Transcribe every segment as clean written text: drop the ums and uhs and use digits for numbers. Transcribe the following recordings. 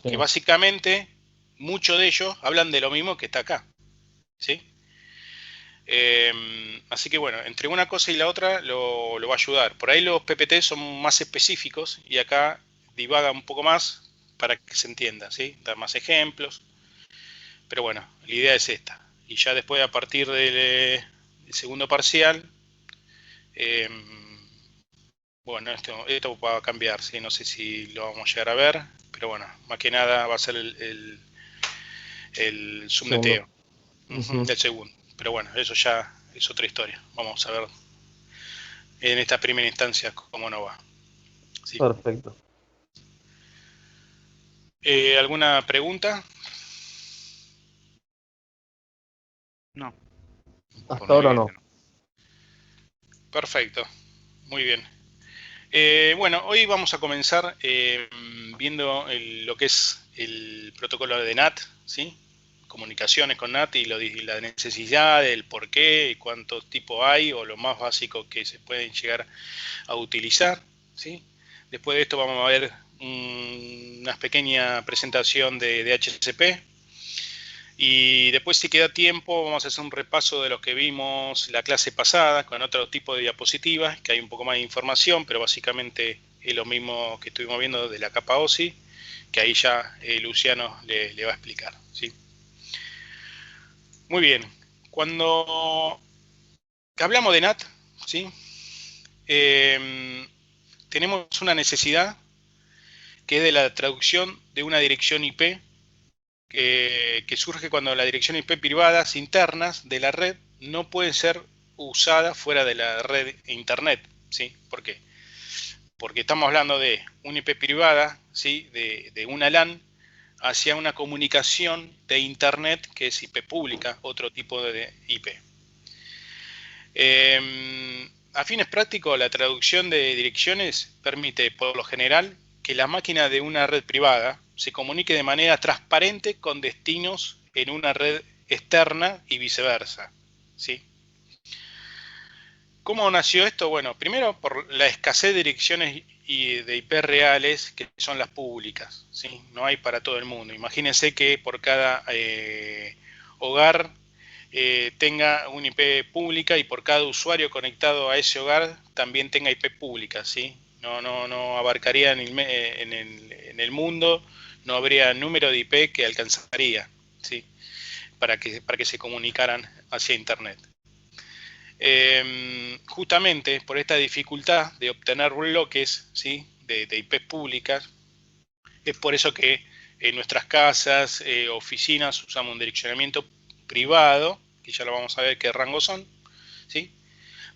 que Sí. básicamente muchos de ellos hablan de lo mismo que está acá, ¿sí? Así que bueno, entre una cosa y la otra lo va a ayudar. Por ahí los PPT son más específicos y acá divaga un poco más para que se entienda, ¿sí? Dar más ejemplos. Pero bueno, la idea es esta. Y ya después, a partir del segundo parcial, eh, bueno, esto va a cambiar, ¿sí? No sé si lo vamos a llegar a ver, pero bueno, más que nada va a ser el Segundo. subneteo Ujú. del segundo. Pero bueno, eso ya es otra historia. Vamos a ver en esta primera instancia cómo no va. ¿Sí? Perfecto. ¿Alguna pregunta? No. Hasta Por mi ahora parte no. no. Perfecto, muy bien. Bueno, hoy vamos a comenzar viendo lo que es el protocolo de NAT, ¿sí? Comunicaciones con NAT y la necesidad, el por qué y cuántos tipos hay o lo más básico que se pueden llegar a utilizar, ¿sí? Después de esto vamos a ver una pequeña presentación de DHCP. Y después, si queda tiempo, vamos a hacer un repaso de lo que vimos la clase pasada con otro tipo de diapositivas, que hay un poco más de información, pero básicamente es lo mismo que estuvimos viendo de la capa OSI, que ahí ya Luciano le va a explicar, ¿sí? Muy bien, cuando hablamos de NAT, ¿sí? Tenemos una necesidad que es de la traducción de una dirección IP que surge cuando las direcciones IP privadas internas de la red no pueden ser usadas fuera de la red internet, ¿sí? ¿Por qué? Porque estamos hablando de una IP privada, ¿sí? De una LAN hacia una comunicación de internet que es IP pública, otro tipo de IP. A fines prácticos, la traducción de direcciones permite, por lo general, que la máquina de una red privada se comunique de manera transparente con destinos en una red externa y viceversa, ¿sí? ¿Cómo nació esto? Bueno, primero por la escasez de direcciones de IP reales que son las públicas, ¿sí? No hay para todo el mundo. Imagínense que por cada hogar tenga una IP pública y por cada usuario conectado a ese hogar también tenga IP pública, ¿sí? No abarcaría en el mundo, no habría número de IP que alcanzaría, ¿sí? Para que se comunicaran hacia Internet. Justamente por esta dificultad de obtener bloques, ¿sí? de IP públicas, es por eso que en nuestras casas, oficinas, usamos un direccionamiento privado, que ya lo vamos a ver qué rangos son, ¿sí?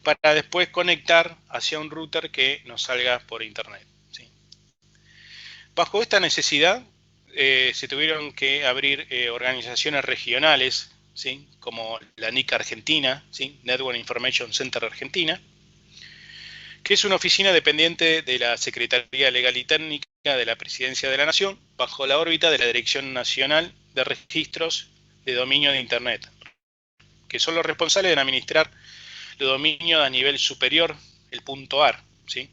Para después conectar hacia un router que nos salga por internet, ¿sí? Bajo esta necesidad, se tuvieron que abrir organizaciones regionales, ¿sí? Como la NIC Argentina, ¿sí? Network Information Center Argentina, que es una oficina dependiente de la Secretaría Legal y Técnica de la Presidencia de la Nación, bajo la órbita de la Dirección Nacional de Registros de Dominio de Internet, que son los responsables de administrar los dominios a nivel superior, el .ar, ¿sí?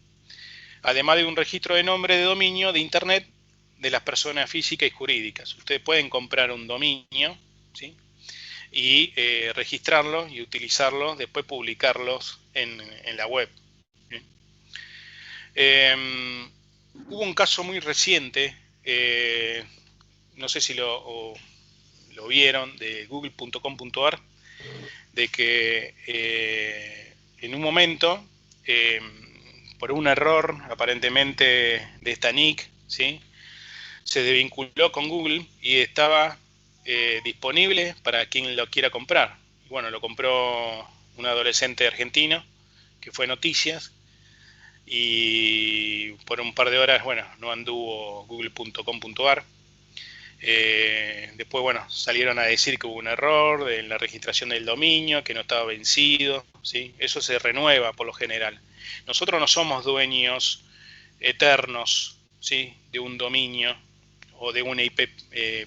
Además de un registro de nombre de dominio de Internet de las personas físicas y jurídicas. Ustedes pueden comprar un dominio, ¿sí? Y registrarlo y utilizarlo, después publicarlos en la web. ¿Sí? Hubo un caso muy reciente, no sé si lo vieron, de google.com.ar, de que en un momento, por un error aparentemente de esta NIC, ¿sí? Se desvinculó con Google y estaba disponible para quien lo quiera comprar. Bueno, lo compró un adolescente argentino que fue noticias y por un par de horas, bueno, no anduvo google.com.ar. Después, bueno, salieron a decir que hubo un error en la registración del dominio, que no estaba vencido, ¿sí? Eso se renueva por lo general. Nosotros no somos dueños eternos, ¿sí? De un dominio o de una IP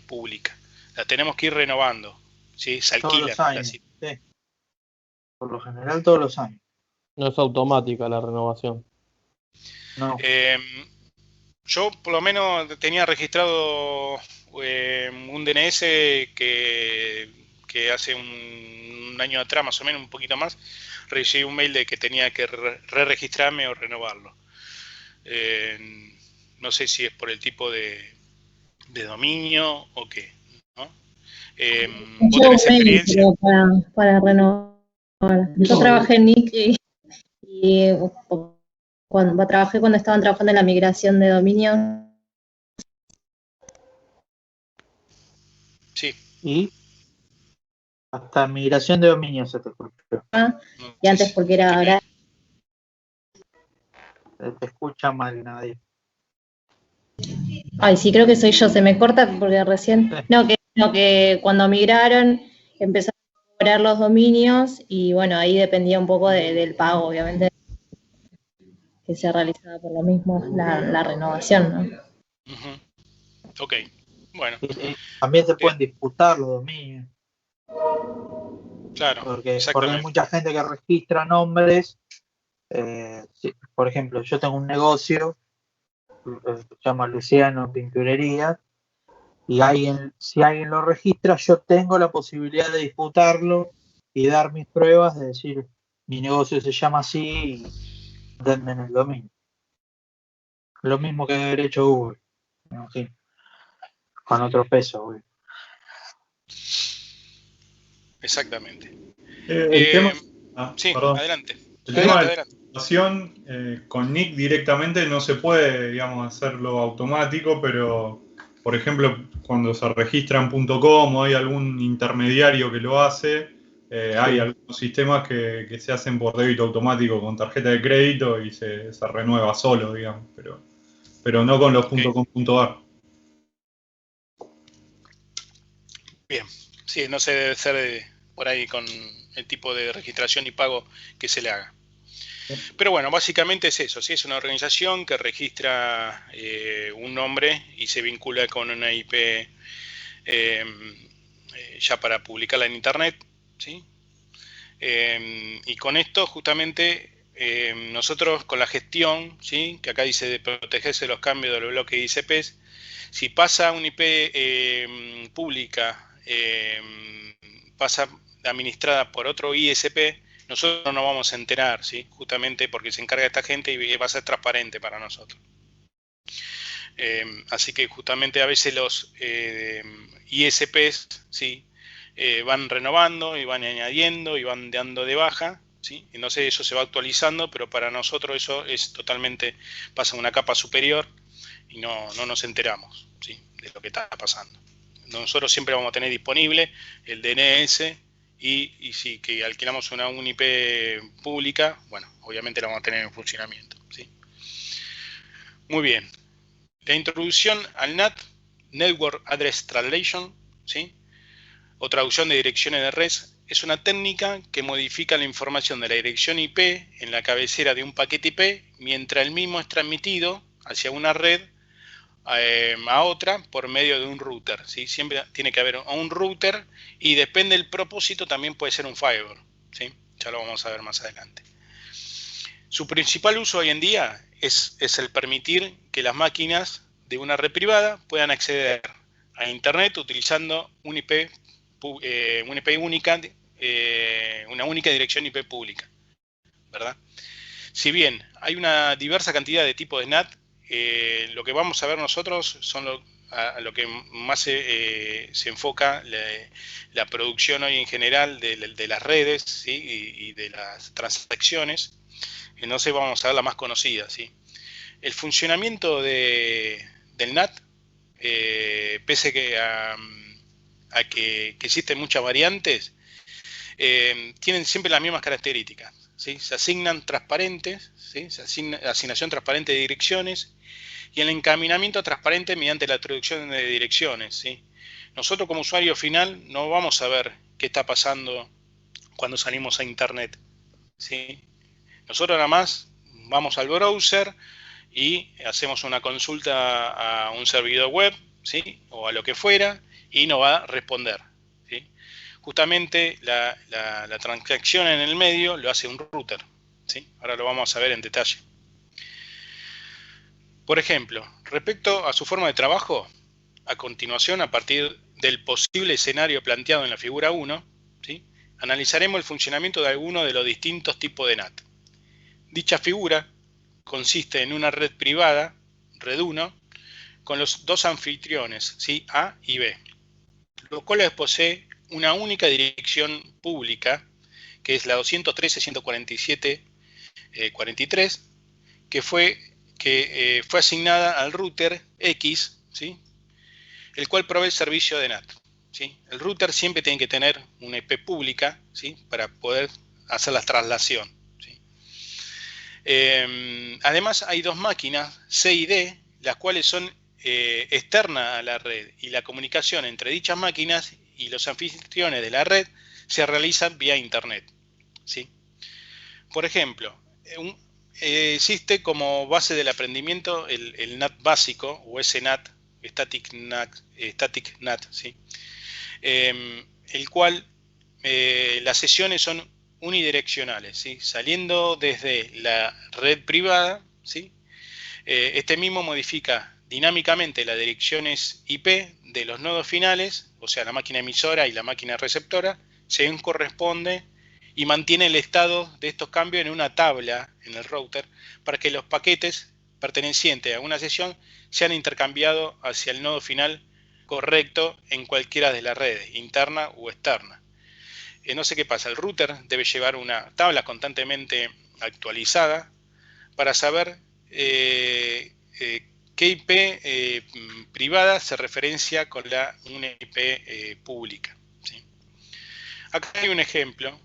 pública. La tenemos que ir renovando, ¿sí? Se Todos alquilan los años, las IP. sí. Por lo general todos los años. No es automática la renovación. No. Eh, Yo por lo menos tenía registrado un DNS que hace un año atrás, más o menos, un poquito más, recibí un mail de que tenía que re-registrarme o renovarlo. No sé si es por el tipo de dominio o qué, ¿no? ¿Vos Yo un tenés mail experiencia? para renovar. Yo trabajé en Nick y trabajé cuando estaban trabajando en la migración de dominios. Sí. Y hasta migración de dominio se te escucha. No Y sé antes porque era me- Se te escucha mal, nadie. Ay, sí, creo que soy yo, se me corta porque recién. Sí. No, que cuando migraron empezaron a cobrar los dominios y bueno, ahí dependía un poco del pago, obviamente, que se realizaba por lo mismo la renovación, ¿no? Ujú. Ok, bueno, Y también se bien, pueden disputar los dominios, claro, porque hay exactamente. mucha gente que registra nombres. Por ejemplo, yo tengo un negocio, se llama Luciano Pinturería, y si alguien lo registra, yo tengo la posibilidad de disputarlo y dar mis pruebas de decir, mi negocio se llama así y denme en el dominio. Lo mismo que haber hecho Google, me imagino, con otro peso, güey. Exactamente. El tema, Sí, perdón, adelante. el tema Adelante, de la adelante. información con Nick directamente no se puede, digamos, hacerlo automático, pero por ejemplo, cuando se registra en .com o hay algún intermediario que lo hace, hay Sí. algunos sistemas que se hacen por débito automático con tarjeta de crédito y se renueva solo, digamos, pero no con los Ok, .com.ar. bien. Sí, no se debe ser por ahí con el tipo de registración y pago que se le haga. Pero bueno, básicamente es eso. Sí, es una organización que registra un nombre y se vincula con una IP ya para publicarla en internet, ¿sí? Y con esto justamente nosotros con la gestión, ¿sí? Que acá dice de protegerse de los cambios de los bloques ICPs, si pasa una IP pública, pasa administrada por otro ISP, nosotros no vamos a enterar, ¿sí? Justamente porque se encarga esta gente y va a ser transparente para nosotros. Así que justamente a veces los ISPs, ¿sí? Van renovando y van añadiendo y van dando de baja, ¿sí? Entonces eso se va actualizando, pero para nosotros eso es totalmente, pasa a una capa superior y no nos enteramos, ¿sí? De lo que está pasando. Nosotros siempre vamos a tener disponible el DNS y si que alquilamos una IP pública, bueno, obviamente la vamos a tener en funcionamiento, ¿sí? Muy bien. La introducción al NAT, Network Address Translation, ¿sí? O traducción de direcciones de red, es una técnica que modifica la información de la dirección IP en la cabecera de un paquete IP mientras el mismo es transmitido hacia una red a otra por medio de un router, ¿sí? Siempre tiene que haber un router y depende del propósito también puede ser un firewall, ¿sí? Ya lo vamos a ver más adelante. Su principal uso hoy en día es el permitir que las máquinas de una red privada puedan acceder a Internet utilizando un IP, una IP única, una única dirección IP pública, ¿verdad? Si bien hay una diversa cantidad de tipos de NAT, lo que vamos a ver nosotros son a lo que más se enfoca la producción hoy en general de las redes, ¿sí? y de las transacciones. Entonces vamos a ver la más conocida, ¿sí? El funcionamiento del NAT, pese a que existen muchas variantes, tienen siempre las mismas características, ¿sí? Se asignan transparentes, ¿sí? Se asignación transparente de direcciones y el encaminamiento transparente mediante la introducción de direcciones, ¿sí? Nosotros como usuario final no vamos a ver qué está pasando cuando salimos a internet, ¿sí? Nosotros nada más vamos al browser y hacemos una consulta a un servidor web, ¿sí? O a lo que fuera, y nos va a responder, ¿sí? Justamente la transacción en el medio lo hace un router, ¿sí? Ahora lo vamos a ver en detalle. Por ejemplo, Respecto a su forma de trabajo, a continuación, a partir del posible escenario planteado en la figura 1, ¿sí?, analizaremos el funcionamiento de algunos de los distintos tipos de NAT. Dicha figura consiste en una red privada, red 1, con los dos anfitriones, ¿sí?, A y B, los cuales posee una única dirección pública, que es la 213.147.43, que fue asignada al router X, ¿sí?, el cual provee el servicio de NAT, ¿sí? El router siempre tiene que tener una IP pública, ¿sí?, para poder hacer la traslación, ¿sí? Además, hay dos máquinas, C y D, las cuales son externas a la red, y la comunicación entre dichas máquinas y los anfitriones de la red se realiza vía Internet, ¿sí? Por ejemplo, existe como base del aprendimiento el NAT básico, o SNAT, Static NAT, ¿sí?, el cual las sesiones son unidireccionales, ¿sí?, saliendo desde la red privada, ¿sí? Este mismo modifica dinámicamente las direcciones IP de los nodos finales, o sea, la máquina emisora y la máquina receptora, según corresponde, y mantiene el estado de estos cambios en una tabla en el router para que los paquetes pertenecientes a una sesión sean intercambiados hacia el nodo final correcto en cualquiera de las redes, interna o externa. No sé qué pasa, el router debe llevar una tabla constantemente actualizada para saber qué IP privada se referencia con una IP pública, ¿sí? Acá hay un ejemplo.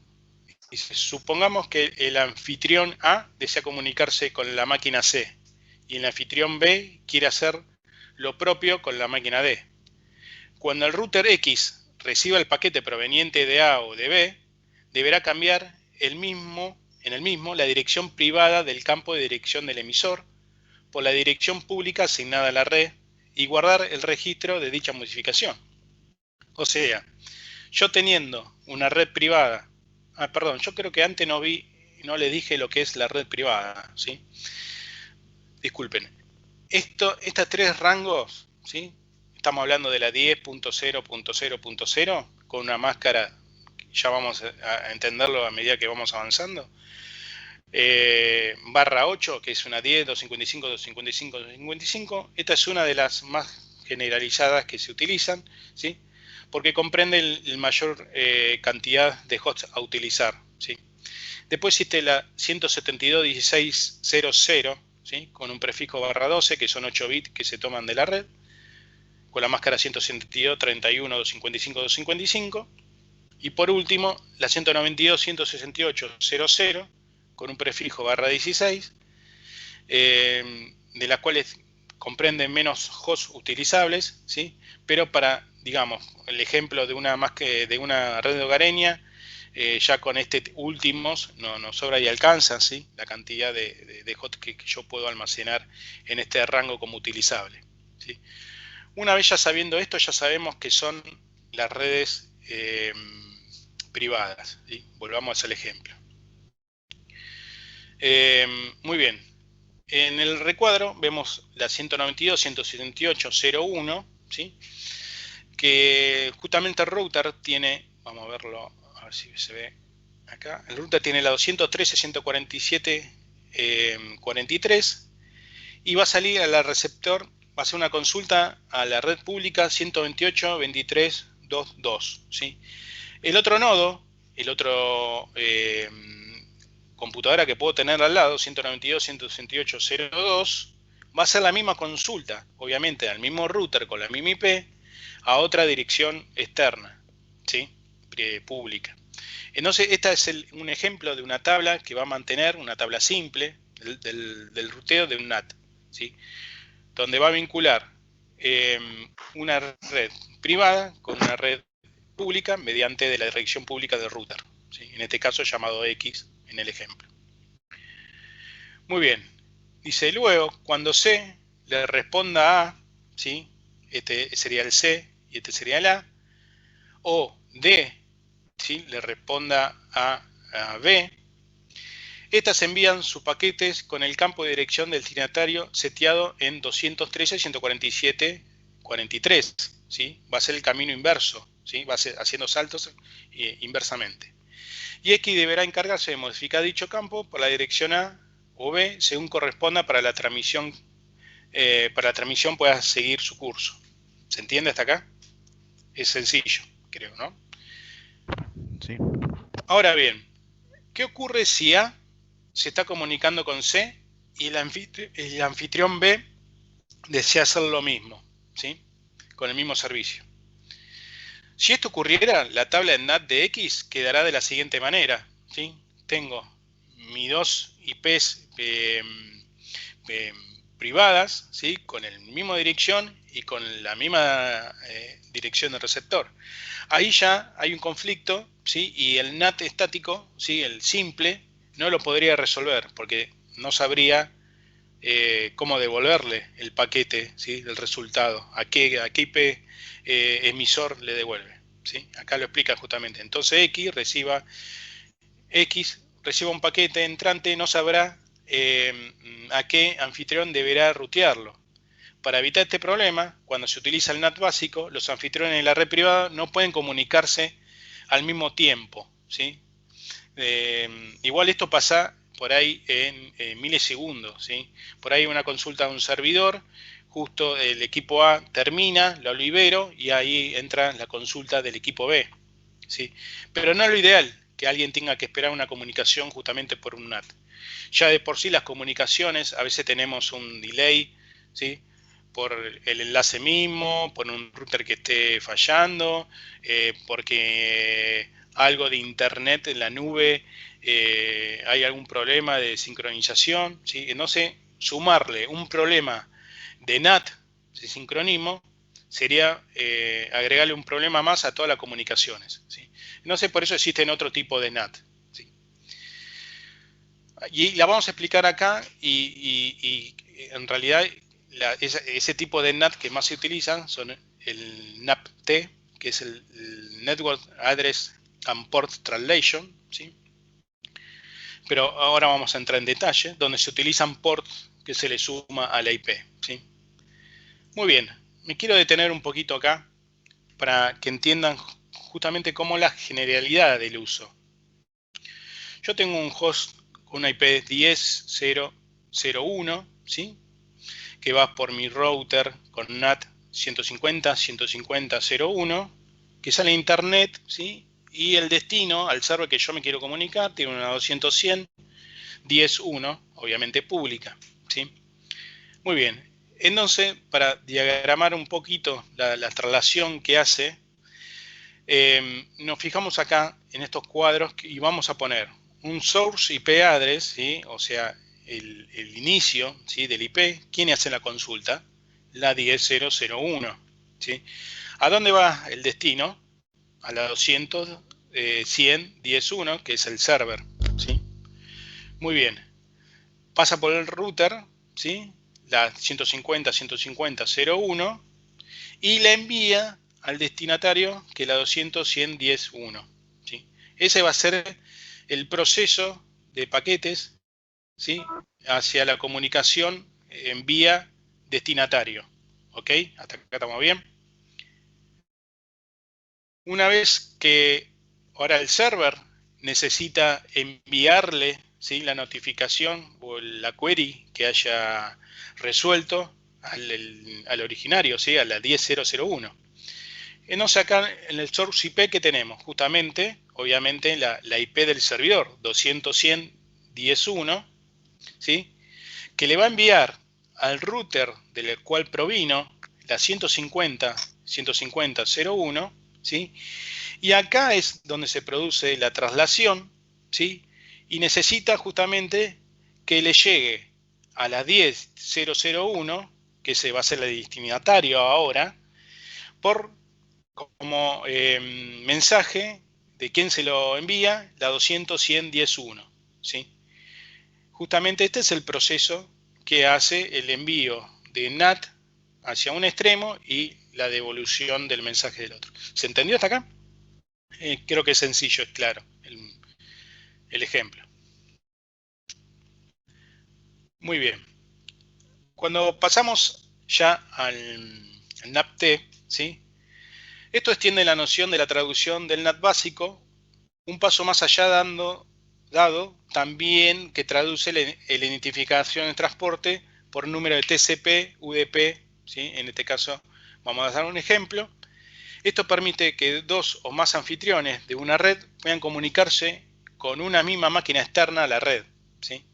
Supongamos que el anfitrión A desea comunicarse con la máquina C y el anfitrión B quiere hacer lo propio con la máquina D. Cuando el router X reciba el paquete proveniente de A o de B, deberá cambiar en el mismo la dirección privada del campo de dirección del emisor por la dirección pública asignada a la red y guardar el registro de dicha modificación. O sea, yo teniendo una red privada, yo creo que antes no le dije lo que es la red privada, ¿sí? Disculpen. Estas tres rangos, ¿sí?, estamos hablando de la 10.0.0.0 con una máscara, ya vamos a entenderlo a medida que vamos avanzando, barra 8, que es una 10, 255, 255, 255. Esta es una de las más generalizadas que se utilizan, ¿sí?, porque comprende el mayor cantidad de hosts a utilizar, ¿sí? Después existe la 172.16.00, ¿sí?, con un prefijo barra 12, que son 8 bits que se toman de la red, con la máscara 172.31.255.255. Y por último, la 192.168.00, con un prefijo barra 16, de las cuales comprenden menos hosts utilizables, ¿sí?, pero para, digamos, el ejemplo de una red hogareña, ya con este últimos nos sobra y alcanza, ¿sí?, la cantidad de hosts que yo puedo almacenar en este rango como utilizable, ¿sí? Una vez ya sabiendo esto, ya sabemos que son las redes privadas, ¿sí? Volvamos al ejemplo. Muy bien. En el recuadro vemos la 192.168.01, ¿sí?, que justamente el router tiene, vamos a verlo, a ver si se ve acá, el router tiene la 213.147.43 y va a salir a la receptor, va a hacer una consulta a la red pública 128.23.2.2, ¿sí? El otro nodo, computadora que puedo tener al lado, 192.168.02, va a hacer la misma consulta, obviamente al mismo router con la misma IP, a otra dirección externa, ¿sí?, pública. Entonces, esta es un ejemplo de una tabla que va a mantener, una tabla simple del ruteo de un NAT, ¿sí?, donde va a vincular una red privada con una red pública mediante de la dirección pública del router, ¿sí?, en este caso llamado X en el ejemplo. Muy bien. Dice, luego, cuando C le responda a, ¿sí?, este sería el C y este sería el A, o D, ¿sí?, le responda a B, Estas envían sus paquetes con el campo de dirección del destinatario seteado en 213.147.43, ¿sí? Va a ser el camino inverso, ¿sí? Va a ser haciendo saltos inversamente. Y X deberá encargarse de modificar dicho campo por la dirección A o B según corresponda para la transmisión pueda seguir su curso. ¿Se entiende hasta acá? Es sencillo, creo, ¿no? Sí. Ahora bien, ¿qué ocurre si A se está comunicando con C y el anfitrión B desea hacer lo mismo, ¿sí? Con el mismo servicio? Si esto ocurriera, la tabla de NAT de X quedará de la siguiente manera, ¿sí? Tengo mis dos IPs privadas, ¿sí? Con la misma dirección y con la misma dirección del receptor. Ahí ya hay un conflicto, ¿sí? Y el NAT estático, ¿sí? El simple, no lo podría resolver porque no sabría cómo devolverle el paquete, ¿sí? Del resultado, a qué IP emisor le devuelve, ¿sí? Acá lo explica justamente. Entonces X reciba un paquete entrante, no sabrá a qué anfitrión deberá rutearlo. Para evitar este problema, cuando se utiliza el NAT básico, los anfitriones de la red privada no pueden comunicarse al mismo tiempo, ¿sí? Igual esto pasa por ahí en milisegundos, ¿sí? Por ahí una consulta de un servidor, justo el equipo A termina, lo libero y ahí entra la consulta del equipo B, ¿sí? Pero no es lo ideal que alguien tenga que esperar una comunicación justamente por un NAT. Ya de por sí las comunicaciones, a veces tenemos un delay, ¿sí? Por el enlace mismo, por un router que esté fallando, porque algo de internet en la nube, hay algún problema de sincronización, ¿sí? Entonces, sumarle un problema de NAT, de sincronismo, sería agregarle un problema más a todas las comunicaciones, ¿sí? Entonces, por eso existen otro tipo de NAT, ¿sí? Y la vamos a explicar acá y en realidad ese tipo de NAT que más se utilizan son el NAT-T, que es el Network Address and Port Translation, ¿sí? Pero ahora vamos a entrar en detalle, donde se utilizan ports que se le suma a la IP, ¿sí? Muy bien, me quiero detener un poquito acá para que entiendan justamente cómo la generalidad del uso. Yo tengo un host con una IP 10.0.0.1, ¿sí? Que va por mi router con NAT 150.150.0.1, que sale a internet, ¿sí? Y el destino al server que yo me quiero comunicar tiene una 200.110.1, obviamente pública, ¿sí? Muy bien, entonces para diagramar un poquito la traslación que hace, nos fijamos acá en estos cuadros y vamos a poner un source IP address, ¿sí? O sea, el inicio, ¿sí? Del IP. ¿Quién hace la consulta? La 10.0.0.1, ¿sí? ¿A dónde va el destino? A la 200.110.1, que es el server, ¿sí? Muy bien. Pasa por el router, ¿sí? La 150.150.0.1 y la envía al destinatario, que es la 200.110.1, ¿sí? Ese va a ser el proceso de paquetes, ¿sí? Hacia la comunicación en vía destinatario. ¿Ok? Hasta acá estamos bien. Una vez que ahora el server necesita enviarle, ¿sí? La notificación o la query que haya resuelto al originario, ¿sí? A la 10.0.0.1. Entonces acá en el source IP que tenemos, justamente, obviamente la IP del servidor, 200.110.1, ¿sí? Que le va a enviar al router del cual provino la 150.150.0.1, ¿sí? Y acá es donde se produce la traslación, ¿sí? Y necesita justamente que le llegue a la 10.0.0.1, que se va a ser el destinatario ahora, como mensaje de quién se lo envía, la 200.110.1, ¿sí? Justamente este es el proceso que hace el envío de NAT hacia un extremo y la devolución del mensaje del otro. ¿Se entendió hasta acá? Creo que es sencillo, es claro el ejemplo. Muy bien. Cuando pasamos ya al NAT-T, ¿sí? Esto extiende la noción de la traducción del NAT básico un paso más allá dado también que traduce la identificación de transporte por número de TCP, UDP, ¿sí? En este caso vamos a dar un ejemplo. Esto permite que dos o más anfitriones de una red puedan comunicarse con una misma máquina externa a la red, ¿sí?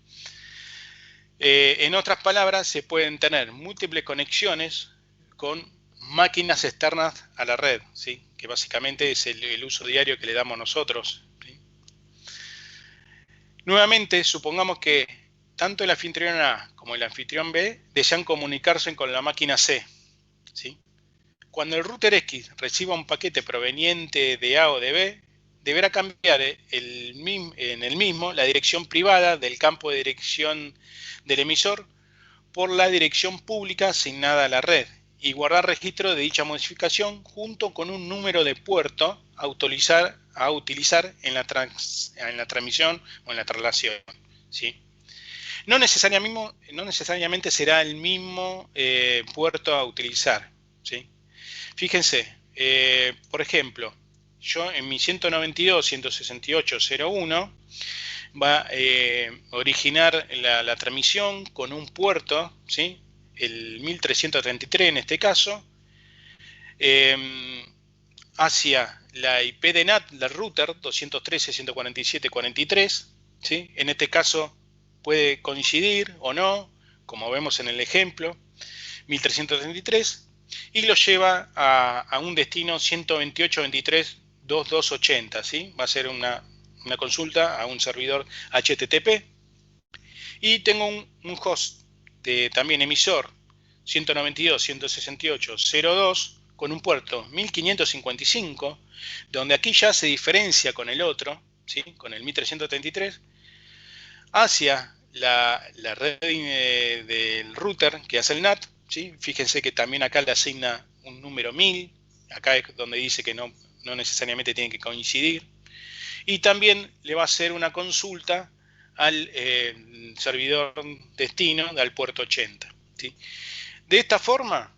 En otras palabras, se pueden tener múltiples conexiones con máquinas externas a la red, ¿sí? Que básicamente es el uso diario que le damos nosotros, ¿sí? Nuevamente, supongamos que tanto el anfitrión A como el anfitrión B desean comunicarse con la máquina C, ¿sí? Cuando el router X reciba un paquete proveniente de A o de B, deberá cambiar en el mismo la dirección privada del campo de dirección del emisor por la dirección pública asignada a la red y guardar registro de dicha modificación junto con un número de puerto a utilizar en la transmisión o en la traslación, ¿sí? No necesariamente será el mismo puerto a utilizar, ¿sí? Fíjense, por ejemplo, yo en mi 192.168.0.1 va a originar la transmisión con un puerto, ¿sí? El 1333 en este caso, hacia la IP de NAT, la router 213.147.43, ¿sí? En este caso puede coincidir o no, como vemos en el ejemplo, 1333, y lo lleva a un destino 128.23.2280, ¿sí? Va a ser una consulta a un servidor HTTP. Y tengo un host también emisor 192.168.0.2 con un puerto 1555, donde aquí ya se diferencia con el otro, ¿sí? Con el 1333, hacia la red del router que hace el NAT, ¿sí? Fíjense que también acá le asigna un número 1000, acá es donde dice que no necesariamente tienen que coincidir, y también le va a hacer una consulta al servidor destino al puerto 80, ¿sí? De esta forma,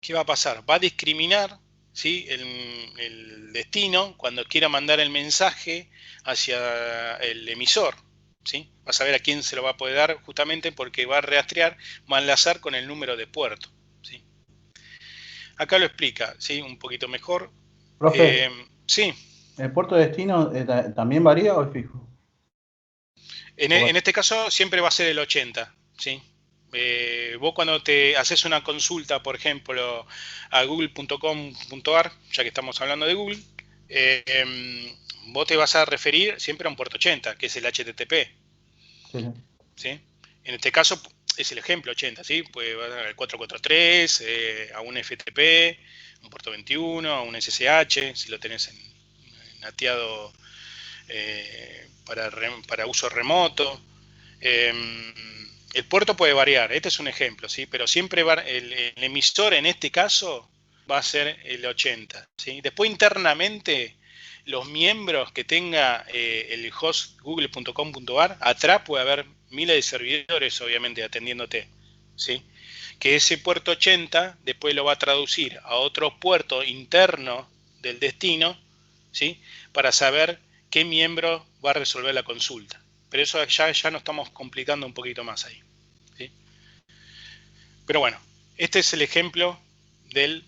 ¿qué va a pasar? Va a discriminar, ¿sí? el destino cuando quiera mandar el mensaje hacia el emisor, ¿sí? Va a saber a quién se lo va a poder dar justamente porque va a rastrear, va a enlazar con el número de puerto, ¿sí? Acá lo explica, ¿sí? Un poquito mejor. Profe, sí. ¿el puerto de destino también varía o es fijo? En este caso siempre va a ser el 80, ¿sí? Vos cuando te haces una consulta, por ejemplo, a google.com.ar, ya que estamos hablando de Google, vos te vas a referir siempre a un puerto 80, que es el HTTP. Sí. ¿Sí? En este caso es el ejemplo 80, ¿sí? Puede ir al 443, a un FTP, un puerto 21, a un SSH, si lo tenés nateado para uso remoto. El puerto puede variar, este es un ejemplo, ¿sí? Pero siempre el emisor en este caso va a ser el 80, ¿sí? Después internamente los miembros que tenga el host google.com.ar, atrás puede haber miles de servidores obviamente atendiéndote, ¿sí? Que ese puerto 80 después lo va a traducir a otro puerto interno del destino, ¿sí? Para saber qué miembro va a resolver la consulta. Pero eso ya nos estamos complicando un poquito más ahí, ¿sí? Pero bueno, este es el ejemplo del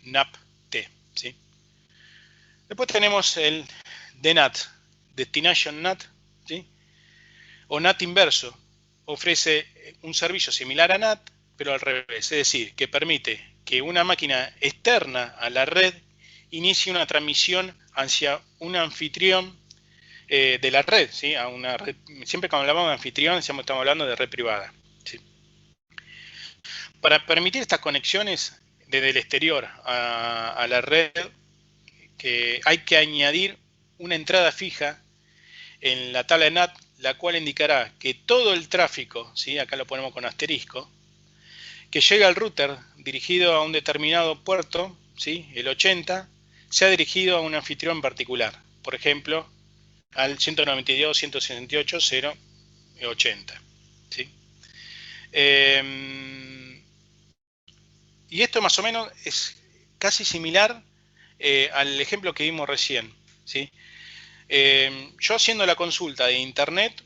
NAT-T, ¿sí? Después tenemos el DNAT, Destination NAT, ¿sí? O NAT inverso. Ofrece un servicio similar a NAT, pero al revés. Es decir, que permite que una máquina externa a la red inicie una transmisión hacia un anfitrión de la red, ¿sí? A una red. Siempre cuando hablamos de anfitrión estamos hablando de red privada, ¿sí? Para permitir estas conexiones desde el exterior a la red, que hay que añadir una entrada fija en la tabla de NAT, la cual indicará que todo el tráfico, ¿sí? Acá lo ponemos con asterisco, que llega al router dirigido a un determinado puerto, ¿sí? El 80, sea dirigido a un anfitrión particular, por ejemplo, al 192.168.0.80, ¿sí? Y esto más o menos es casi similar al ejemplo que vimos recién, ¿sí? Yo haciendo la consulta de internet,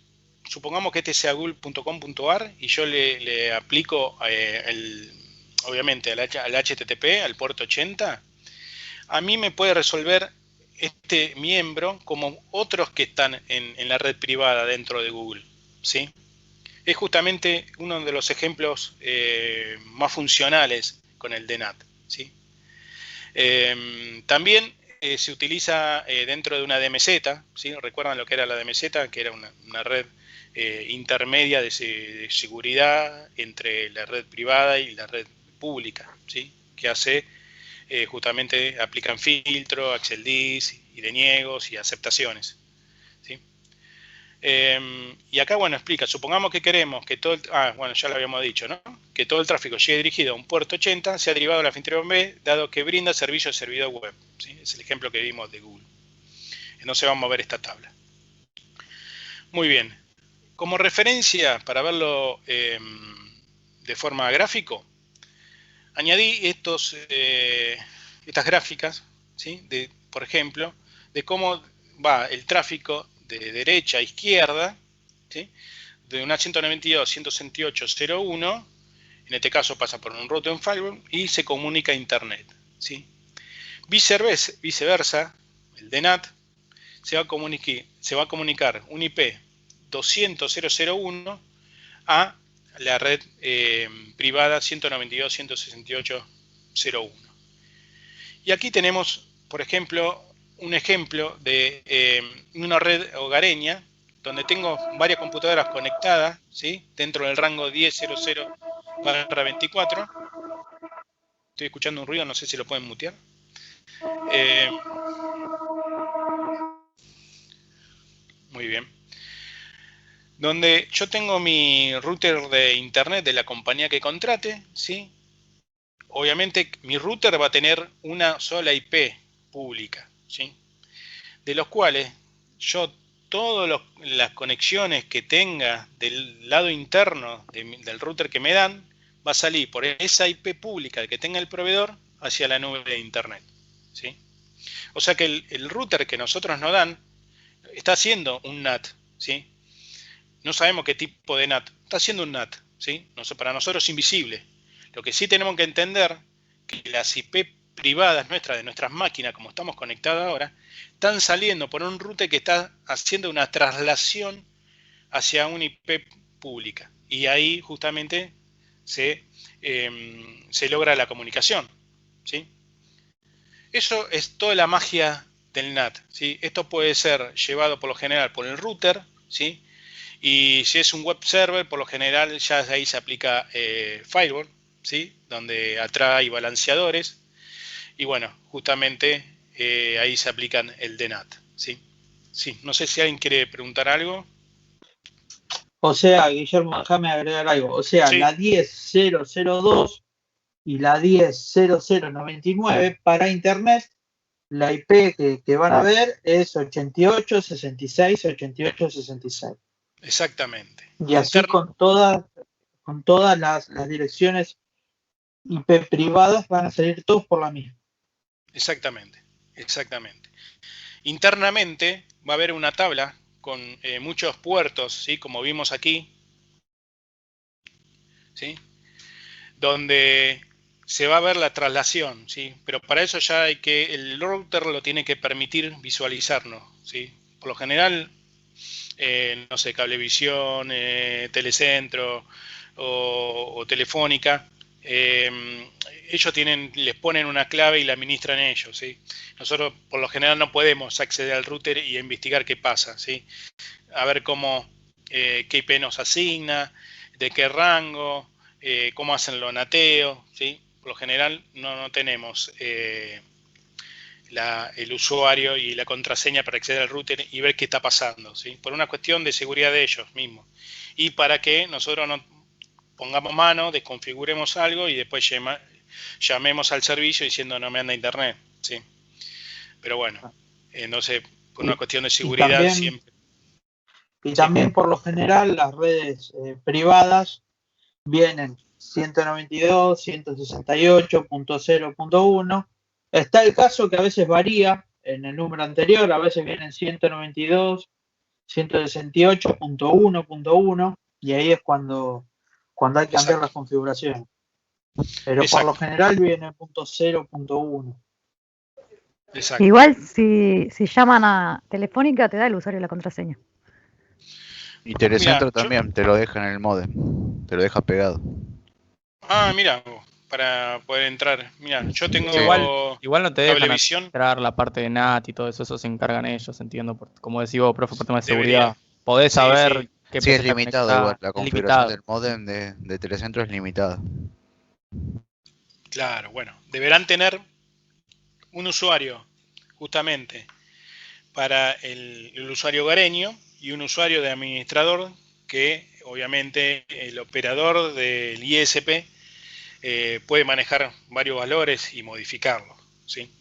supongamos que este sea google.com.ar y yo le aplico obviamente al HTTP, al puerto 80, a mí me puede resolver este miembro como otros que están en la red privada dentro de Google, ¿sí? Es justamente uno de los ejemplos más funcionales con el DNAT, ¿sí? También se utiliza dentro de una DMZ, ¿sí? ¿Recuerdan lo que era la DMZ? Que era una red intermedia de seguridad entre la red privada y la red pública, ¿sí? Que hace justamente aplican filtro, AccelDis y deniegos y aceptaciones, ¿sí? Y acá, bueno, explica, supongamos que queremos que todo bueno, ya lo habíamos dicho, ¿no? Que todo el tráfico llegue dirigido a un puerto 80, sea derivado de la anfitrión B, dado que brinda servicio de servidor web, ¿sí? Es el ejemplo que vimos de Google. Entonces vamos a ver esta tabla. Muy bien. Como referencia, para verlo de forma gráfico, añadí estas gráficas, ¿sí? Por ejemplo, de cómo va el tráfico de derecha a izquierda, ¿sí? De una 192.168.0.1, en este caso pasa por un router en firewall y se comunica a internet, ¿sí? Viceversa, el DNAT se va a comunicar un IP 200.0.0.1 a la red privada 192.168.0.1. Y aquí tenemos, por ejemplo, un ejemplo de una red hogareña donde tengo varias computadoras conectadas, ¿sí? Dentro del rango 10.00/24. Estoy escuchando un ruido, no sé si lo pueden mutear. Muy bien. Donde yo tengo mi router de internet de la compañía que contrate, ¿sí? Obviamente mi router va a tener una sola IP pública, ¿sí? De los cuales yo todas las conexiones que tenga del lado interno del router que me dan, va a salir por esa IP pública que tenga el proveedor hacia la nube de internet, ¿sí? O sea que el router que nosotros nos dan está haciendo un NAT, ¿sí? No sabemos qué tipo de NAT, está haciendo un NAT, ¿sí? Para nosotros es invisible. Lo que sí tenemos que entender que las IP privadas nuestras, de nuestras máquinas, como estamos conectados ahora, están saliendo por un router que está haciendo una traslación hacia una IP pública. Y ahí justamente se logra la comunicación, ¿sí? Eso es toda la magia del NAT, ¿sí? Esto puede ser llevado por lo general por el router, ¿sí? Y si es un web server, por lo general ya ahí se aplica firewall, ¿sí? Donde atrae balanceadores. Y bueno, justamente ahí se aplican el DNAT, ¿sí? Sí, no sé si alguien quiere preguntar algo. O sea, Guillermo, déjame agregar algo. O sea, Sí. la 10.002 y la 10.0099 para Internet, la IP que van a ver es 88.66.88.66. Exactamente. Y así con todas las direcciones IP privadas van a salir todos por la misma. Exactamente, exactamente. Internamente va a haber una tabla con muchos puertos, ¿sí? Como vimos aquí, ¿sí? Donde se va a ver la traslación, ¿sí? Pero para eso ya el router lo tiene que permitir visualizarnos, ¿sí? Por lo general, no sé, Cablevisión, Telecentro o Telefónica, ellos les ponen una clave y la administran ellos, ¿sí? Nosotros por lo general no podemos acceder al router y investigar qué pasa, ¿sí? A ver qué IP nos asigna, de qué rango, cómo hacen los nateos, ¿sí? Por lo general no tenemos el usuario y la contraseña para acceder al router y ver qué está pasando, ¿sí? Por una cuestión de seguridad de ellos mismos. Y para que nosotros no pongamos mano, desconfiguremos algo y después llamemos al servicio diciendo no me anda internet, ¿sí? Pero bueno, entonces por una cuestión de seguridad también, siempre. Y también por lo general las redes privadas vienen 192, 168.0.1. Está el caso que a veces varía en el número anterior, a veces vienen 192, 168.1.1 y ahí es cuando hay que cambiar las configuraciones. Pero por lo general viene .0.1. Exacto. Igual si llaman a Telefónica te da el usuario y la contraseña. Y Telecentro Mirá, también te lo deja en el modem, te lo deja pegado. Ah, mira, para poder entrar. Mira, yo tengo Igual no te dejan Cablevisión. entrar la parte de NAT y todo eso, eso se encargan ellos, entiendo. Como decís vos, profe, por tema de Debería. seguridad. Podés Sí, saber sí. qué Sí, es PC está limitado conectada, igual, la es configuración limitado. del modem de Telecentro es limitada. Claro, bueno, deberán tener un usuario justamente para el usuario hogareño y un usuario de administrador que obviamente el operador del ISP puede manejar varios valores y modificarlos, ¿sí?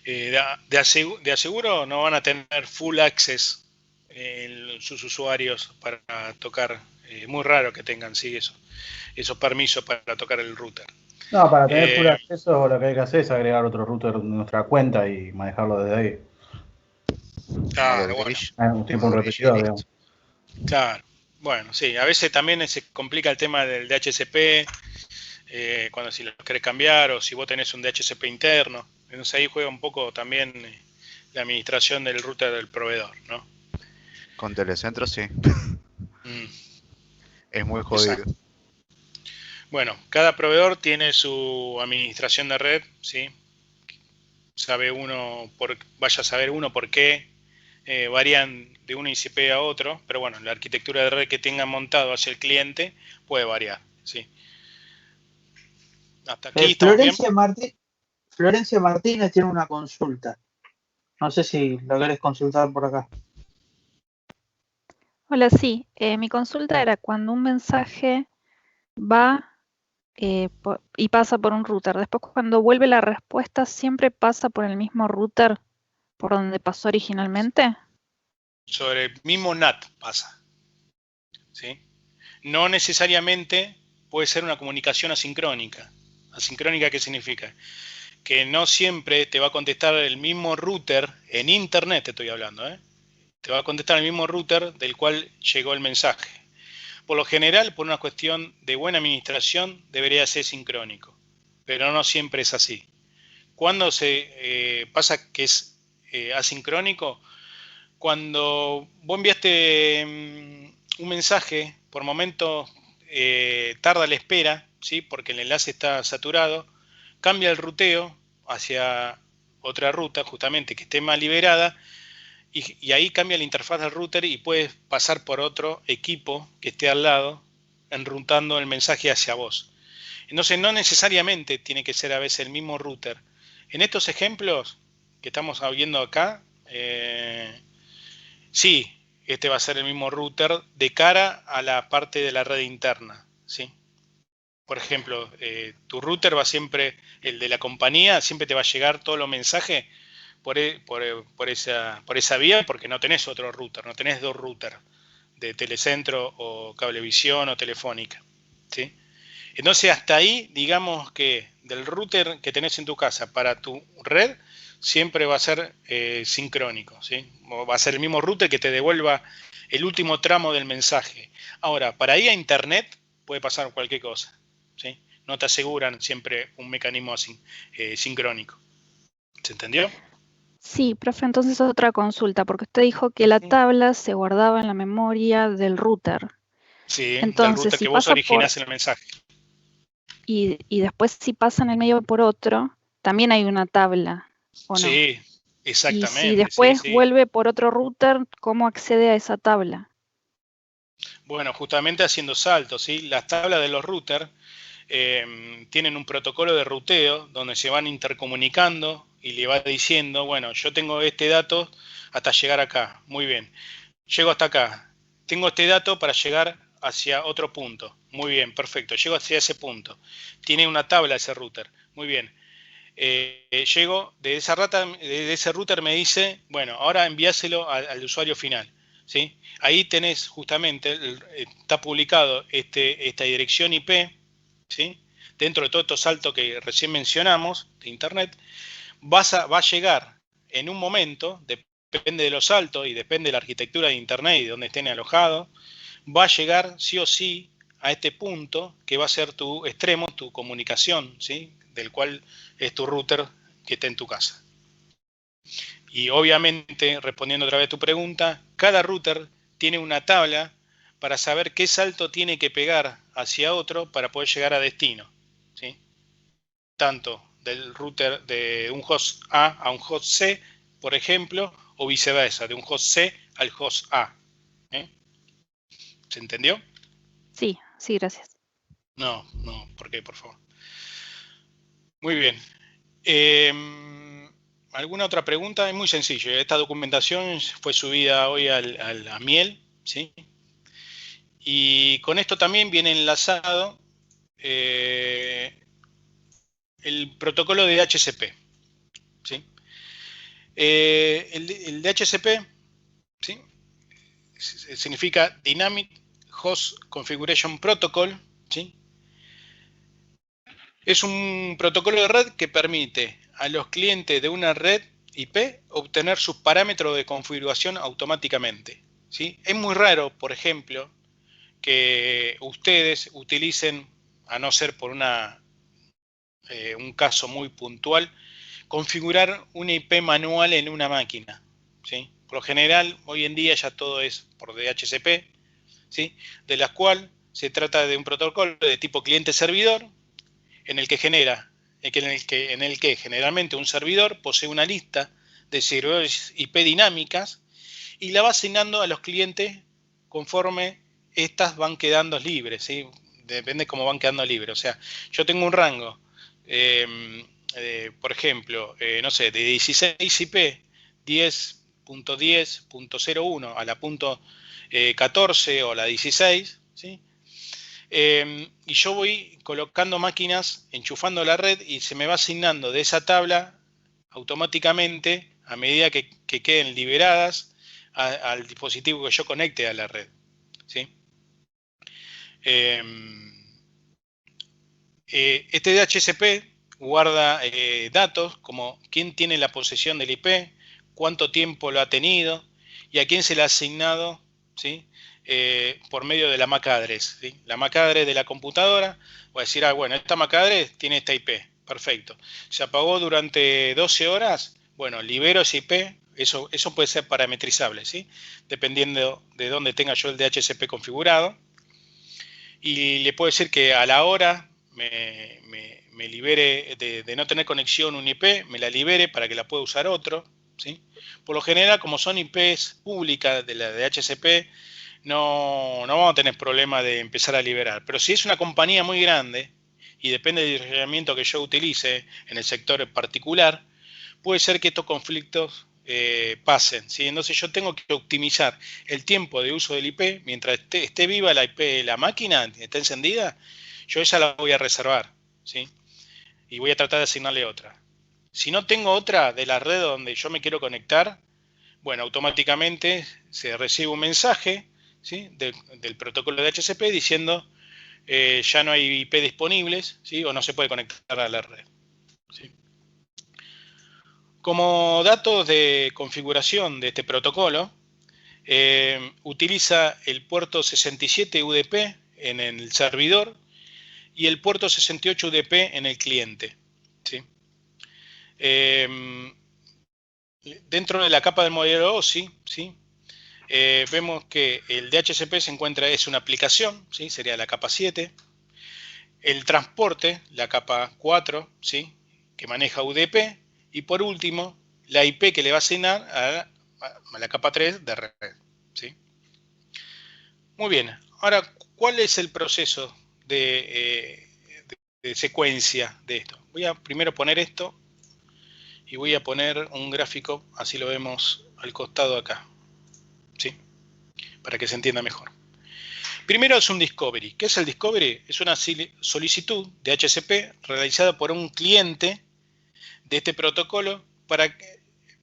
De aseguro no van a tener full access sus usuarios para tocar, muy raro que tengan sí, esos permisos para tocar el router. No, para tener full acceso lo que hay que hacer es agregar otro router de nuestra cuenta y manejarlo desde ahí. Claro, bueno. Un tiempo un repetidor, digamos. Claro, bueno, sí, a veces también se complica el tema del DHCP, cuando si lo querés cambiar o si vos tenés un DHCP interno. Entonces ahí juega un poco también la administración del router del proveedor, ¿no? Con Telecentro sí. Es muy jodido. Exacto. Bueno, cada proveedor tiene su administración de red, ¿sí? Vaya a saber uno por qué varían de un ICP a otro, pero bueno, la arquitectura de red que tengan montado hacia el cliente puede variar, ¿sí? Hasta aquí estamos bien. Florencia Martínez tiene una consulta. No sé si lo querés consultar por acá. Hola, sí. Mi consulta era cuando un mensaje va y pasa por un router. Después, cuando vuelve la respuesta, ¿siempre pasa por el mismo router por donde pasó originalmente? Sobre el mismo NAT pasa, ¿sí? No necesariamente puede ser una comunicación asincrónica. ¿Asincrónica qué significa? Que no siempre te va a contestar el mismo router, en internet te estoy hablando, te va a contestar el mismo router del cual llegó el mensaje. Por lo general, por una cuestión de buena administración, debería ser sincrónico, pero no siempre es así. ¿Cuándo se pasa que es asincrónico? Cuando vos enviaste un mensaje, por momento tarda la espera, ¿sí? Porque el enlace está saturado, cambia el ruteo hacia otra ruta, justamente que esté más liberada, y ahí cambia la interfaz del router y puedes pasar por otro equipo que esté al lado, enrutando el mensaje hacia vos. Entonces no necesariamente tiene que ser a veces el mismo router. En estos ejemplos que estamos viendo acá, sí, este va a ser el mismo router de cara a la parte de la red interna, ¿sí? Por ejemplo, tu router va siempre, el de la compañía, siempre te va a llegar todos los mensajes por esa vía, porque no tenés otro router, no tenés dos routers de Telecentro o Cablevisión o Telefónica, ¿sí? Entonces hasta ahí, digamos que del router que tenés en tu casa para tu red, siempre va a ser sincrónico, ¿sí? Va a ser el mismo router que te devuelva el último tramo del mensaje. Ahora, para ir a internet puede pasar cualquier cosa, ¿sí? No te aseguran siempre un mecanismo sincrónico. ¿Se entendió? Sí, profe, entonces otra consulta, porque usted dijo que la tabla se guardaba en la memoria del router. Sí, entonces, del router si que vos pasa originás en el mensaje. Y después si pasa en el medio por otro, también hay una tabla, ¿o no? Sí, exactamente. Y si después sí. vuelve por otro router, ¿cómo accede a esa tabla? Bueno, justamente haciendo saltos, ¿sí? Las tablas de los routers tienen un protocolo de ruteo donde se van intercomunicando y le va diciendo, bueno, yo tengo este dato hasta llegar acá, muy bien. Llego hasta acá, tengo este dato para llegar hacia otro punto, muy bien, perfecto, llego hacia ese punto. Tiene una tabla ese router, muy bien. Llego, de ese router me dice, bueno, ahora envíaselo al usuario final. ¿sí? Ahí tenés justamente, está publicado esta dirección IP, ¿sí? Dentro de todos estos saltos que recién mencionamos de Internet, va a llegar en un momento, depende de los saltos y depende de la arquitectura de Internet y de donde estén alojados, va a llegar sí o sí a este punto que va a ser tu extremo, tu comunicación, ¿sí? Del cual es tu router que está en tu casa. Y obviamente, respondiendo otra vez a tu pregunta, cada router tiene una tabla para saber qué salto tiene que pegar hacia otro para poder llegar a destino, ¿sí? Tanto del router de un host A un host C, por ejemplo, o viceversa, de un host C al host A. ¿Se entendió? Sí, sí, gracias. No, ¿por qué, por favor? Muy bien. ¿Alguna otra pregunta? Es muy sencillo. Esta documentación fue subida hoy a Miel, ¿sí? Y con esto también viene enlazado el protocolo de DHCP, ¿sí? El DHCP, ¿sí? Significa Dynamic Host Configuration Protocol, ¿sí? Es un protocolo de red que permite a los clientes de una red IP obtener sus parámetros de configuración automáticamente, ¿sí? Es muy raro, por ejemplo, que ustedes utilicen, a no ser por un caso muy puntual, configurar una IP manual en una máquina, ¿sí? Por lo general, hoy en día ya todo es por DHCP, ¿sí? De la cual se trata de un protocolo de tipo cliente-servidor, en el que generalmente un servidor posee una lista de servidores IP dinámicas y la va asignando a los clientes conforme estas van quedando libres, ¿sí? Depende cómo van quedando libres. O sea, yo tengo un rango, por ejemplo, no sé, de 16 IP, 10.10.01 a la punto 14 o la 16, ¿sí? Y yo voy colocando máquinas, enchufando la red y se me va asignando de esa tabla automáticamente a medida que queden liberadas al dispositivo que yo conecte a la red, ¿sí? Este DHCP guarda datos como quién tiene la posesión del IP, cuánto tiempo lo ha tenido y a quién se le ha asignado, ¿sí? Por medio de la MAC address, ¿sí? La MAC address de la computadora va a decir, bueno, esta MAC address tiene esta IP, perfecto. Se apagó durante 12 horas, bueno, libero ese IP, eso puede ser parametrizable, ¿sí? Dependiendo de dónde tenga yo el DHCP configurado. Y le puedo decir que a la hora me libere de no tener conexión un IP, me la libere para que la pueda usar otro, ¿sí? Por lo general, como son IPs públicas de la DHCP, no vamos a tener problema de empezar a liberar. Pero si es una compañía muy grande y depende del direccionamiento que yo utilice en el sector particular, puede ser que estos conflictos pasen, ¿sí? Entonces yo tengo que optimizar el tiempo de uso del IP mientras esté viva la IP de la máquina, esté encendida, yo esa la voy a reservar, ¿sí? Y voy a tratar de asignarle otra. Si no tengo otra de la red donde yo me quiero conectar, bueno, automáticamente se recibe un mensaje, ¿sí? del protocolo de DHCP diciendo ya no hay IP disponibles, ¿sí? O no se puede conectar a la red, ¿sí? Como datos de configuración de este protocolo, utiliza el puerto 67 UDP en el servidor y el puerto 68 UDP en el cliente, ¿sí? Dentro de la capa del modelo OSI, ¿sí? Vemos que el DHCP es una aplicación, ¿sí? Sería la capa 7. El transporte, la capa 4, ¿sí? Que maneja UDP. Y por último, la IP que le va a asignar a la capa 3 de red, ¿sí? Muy bien. Ahora, ¿cuál es el proceso de secuencia de esto? Voy a primero poner esto y voy a poner un gráfico, así lo vemos al costado acá, ¿sí? Para que se entienda mejor. Primero es un discovery. ¿Qué es el discovery? Es una solicitud de DHCP realizada por un cliente de este protocolo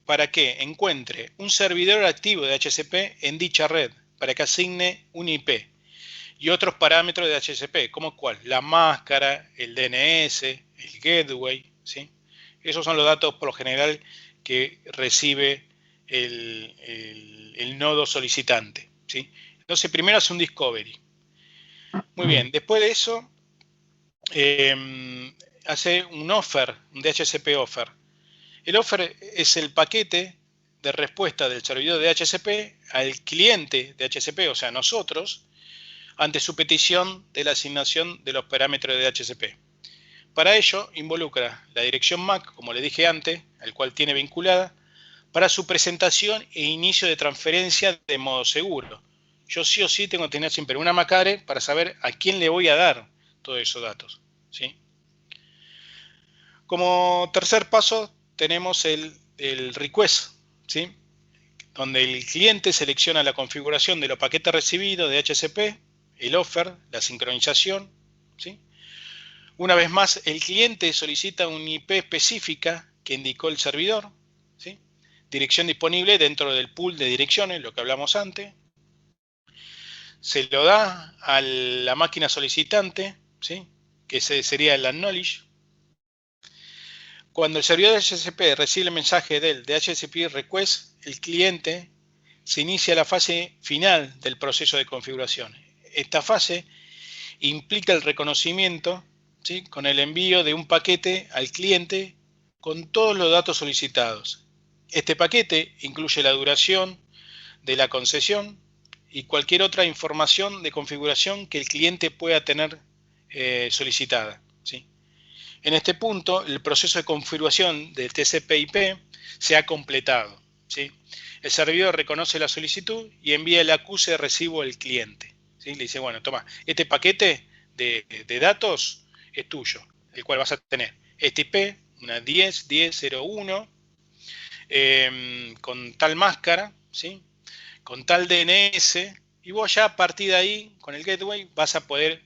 para que encuentre un servidor activo de DHCP en dicha red, para que asigne un IP y otros parámetros de DHCP, como cuál, la máscara, el DNS, el gateway, ¿sí? Esos son los datos por lo general que recibe el nodo solicitante, ¿sí? Entonces primero hace un discovery. Muy bien, después de eso hace un offer, un DHCP offer. El offer es el paquete de respuesta del servidor de DHCP al cliente de DHCP, o sea, nosotros, ante su petición de la asignación de los parámetros de DHCP. Para ello, involucra la dirección MAC, como le dije antes, al cual tiene vinculada, para su presentación e inicio de transferencia de modo seguro. Yo sí o sí tengo que tener siempre una MAC-ADRE para saber a quién le voy a dar todos esos datos, ¿sí? Como tercer paso tenemos el request, ¿sí? Donde el cliente selecciona la configuración de los paquetes recibidos de DHCP, el offer, la sincronización, ¿sí? Una vez más, el cliente solicita un IP específica que indicó el servidor, ¿sí? Dirección disponible dentro del pool de direcciones, lo que hablamos antes. Se lo da a la máquina solicitante, ¿sí? Que sería el acknowledge. Cuando el servidor de DHCP recibe el mensaje del DHCP request, el cliente se inicia la fase final del proceso de configuración. Esta fase implica el reconocimiento, ¿sí? Con el envío de un paquete al cliente con todos los datos solicitados. Este paquete incluye la duración de la concesión y cualquier otra información de configuración que el cliente pueda tener solicitada, ¿sí? En este punto, el proceso de configuración del TCP/IP se ha completado, ¿sí? El servidor reconoce la solicitud y envía el acuse de recibo al cliente, ¿sí? Le dice, bueno, toma, este paquete de datos es tuyo, el cual vas a tener este IP, una 10.10.0.1, con tal máscara, ¿sí? Con tal DNS, y vos ya a partir de ahí, con el gateway, vas a poder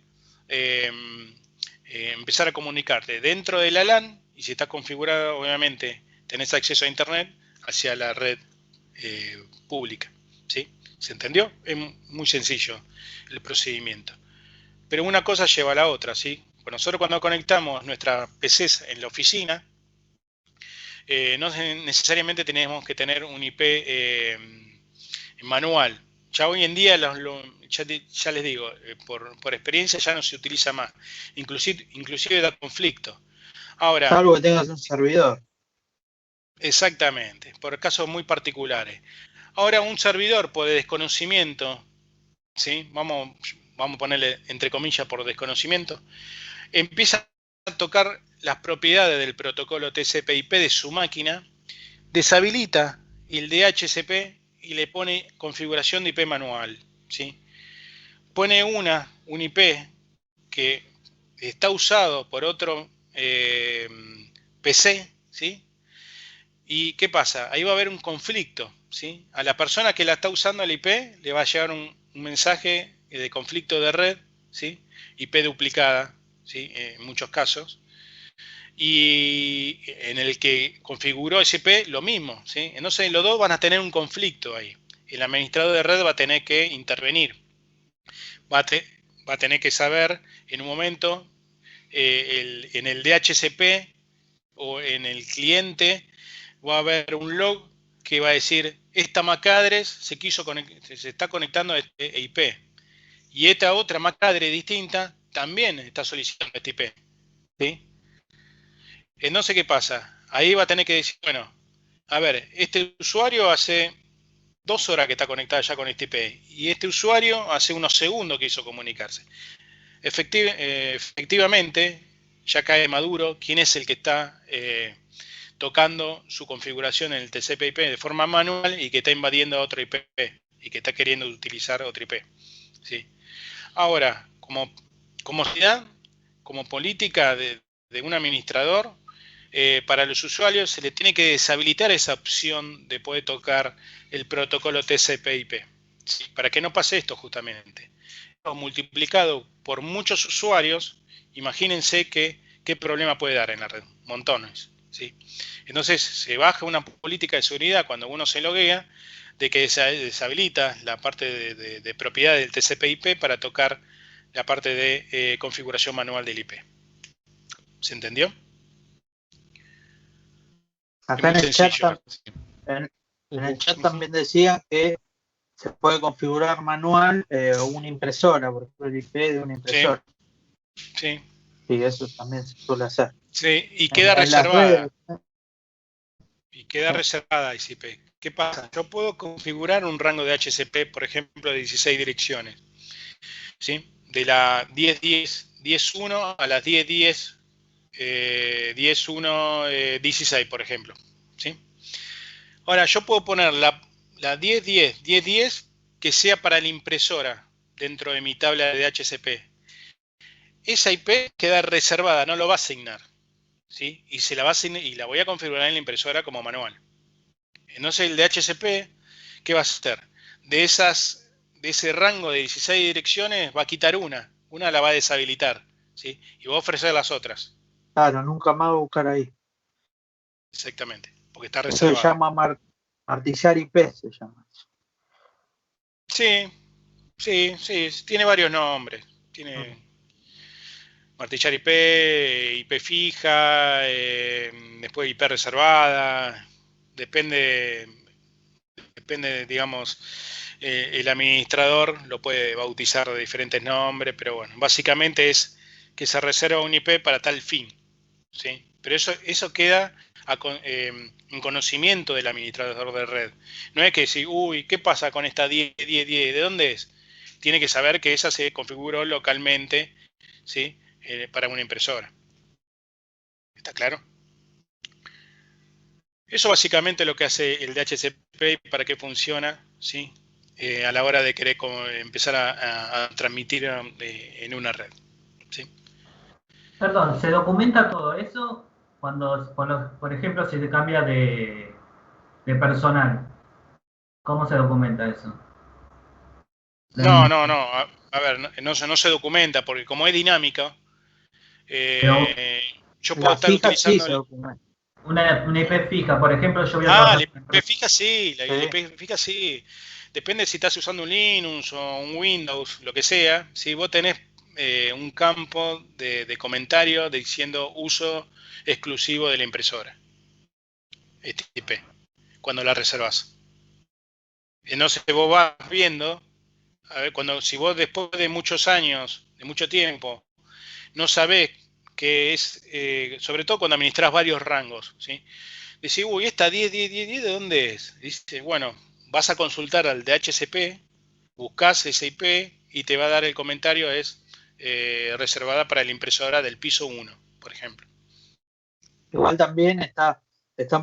empezar a comunicarte dentro de la LAN, y si está configurado, obviamente, tenés acceso a Internet hacia la red pública, ¿sí? ¿Se entendió? Es muy sencillo el procedimiento. Pero una cosa lleva a la otra, ¿sí? Pues nosotros cuando conectamos nuestras PCs en la oficina, no necesariamente tenemos que tener un IP manual. Ya hoy en día, ya les digo, por experiencia ya no se utiliza más. Inclusive da conflicto. Ahora, salvo que tengas un servidor. Exactamente, por casos muy particulares. Ahora, un servidor por desconocimiento, ¿sí? Vamos a ponerle entre comillas por desconocimiento, empieza a tocar las propiedades del protocolo TCP/IP de su máquina, deshabilita el DHCP y le pone configuración de IP manual, ¿sí? Pone un IP que está usado por otro PC, ¿sí? ¿Y qué pasa? Ahí va a haber un conflicto, ¿sí? A la persona que la está usando el IP le va a llegar un mensaje de conflicto de red, ¿sí? IP duplicada, ¿sí? En muchos casos. Y en el que configuró ese IP, lo mismo, ¿sí? Entonces los dos van a tener un conflicto ahí. El administrador de red va a tener que intervenir. Va a tener que saber en un momento en el DHCP o en el cliente va a haber un log que va a decir esta MAC address se está conectando a este IP y esta otra MAC address distinta también está solicitando este IP, ¿sí? Entonces, ¿qué pasa? Ahí va a tener que decir, bueno, a ver, este usuario hace 2 horas que está conectado ya con este IP y este usuario hace unos segundos que hizo comunicarse. Efectivamente, ya cae maduro quién es el que está tocando su configuración en el TCP/IP de forma manual y que está invadiendo otro IP y que está queriendo utilizar otro IP, ¿sí? Ahora, como ciudad, como política de un administrador, para los usuarios se le tiene que deshabilitar esa opción de poder tocar el protocolo TCP/IP, ¿sí? Para que no pase esto justamente. Multiplicado por muchos usuarios, imagínense qué problema puede dar en la red. Montones, ¿sí? Entonces se baja una política de seguridad cuando uno se loguea de que deshabilita la parte de propiedad del TCP/IP para tocar la parte de configuración manual del IP. ¿Se entendió? Acá Es en muy el chat, sencillo. en el chat también decían que se puede configurar manual una impresora, por ejemplo, el IP de una impresora. Sí, Sí, eso también se suele hacer. sí, y queda En las reservada. redes. Y queda reservada ICP. ¿Qué pasa? Yo puedo configurar un rango de HCP, por ejemplo, de 16 direcciones. ¿Sí? De la 10.10.10.1 a las 10.10, 10.1, 16, por ejemplo. ¿Sí? Ahora, yo puedo poner la 10.10, 10.10 que sea para la impresora dentro de mi tabla de HCP. Esa IP queda reservada, no lo va a asignar. ¿Sí? Y la voy a configurar en la impresora como manual. Entonces el DHCP, ¿qué va a hacer? De ese rango de 16 direcciones va a quitar una la va a deshabilitar, ¿sí? Y va a ofrecer las otras. Claro, nunca más voy a buscar ahí. Exactamente, porque está Eso se reservado. llama martillar IP, se llama. Sí, tiene varios nombres. Tiene martillar IP, IP fija, después IP reservada, depende, digamos, el administrador lo puede bautizar de diferentes nombres, pero bueno, básicamente es que se reserva un IP para tal fin, ¿sí? Pero eso queda en conocimiento del administrador de red. No es que decir, uy, ¿qué pasa con esta 10.10.10? ¿De dónde es? Tiene que saber que esa se configuró localmente, ¿sí? Para una impresora. ¿Está claro? Eso básicamente es lo que hace el DHCP y para qué funciona, ¿sí? A la hora de querer empezar a transmitir en una red. ¿Sí? Perdón, ¿se documenta todo eso cuando, por ejemplo, si se cambia de personal? ¿Cómo se documenta eso? No. A ver, no se documenta porque como es dinámica, yo puedo La estar fija sí utilizando... se documenta. Una IP fija, por ejemplo, yo voy a la trabajar. IP fija sí, la IP fija sí. Depende si estás usando un Linux o un Windows, lo que sea. Si vos tenés un campo de comentario diciendo uso exclusivo de la impresora, este IP, cuando la reservas. Entonces vos vas viendo, a ver, si vos después de muchos años, de mucho tiempo, no sabés qué es, sobre todo cuando administrás varios rangos, ¿sí? Decís, uy, esta 10, ¿de dónde es? Dice, bueno, vas a consultar al DHCP, buscas ese IP y te va a dar el comentario, es reservada para la impresora del piso 1, por ejemplo. Igual también está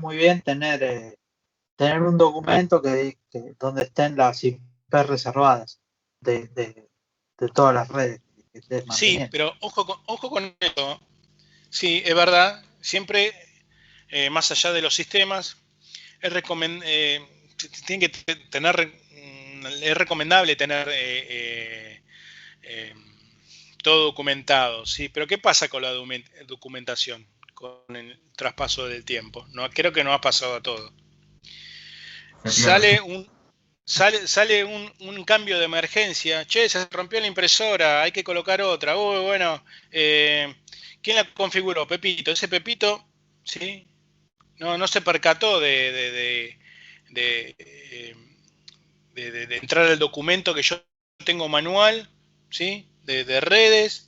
muy bien tener un documento donde estén las IP reservadas de todas las redes que estés Sí, manteniendo. pero ojo con eso. Sí, es verdad, siempre, más allá de los sistemas, es recomendable tener todo documentado, ¿sí? Pero ¿qué pasa con la documentación? Con el traspaso del tiempo. No, creo que no ha pasado a todo. Sale un cambio de emergencia. Che, se rompió la impresora, hay que colocar otra. Uy, bueno, ¿quién la configuró? Pepito. Ese Pepito, ¿sí? No se percató de entrar al documento que yo tengo manual, ¿sí? De redes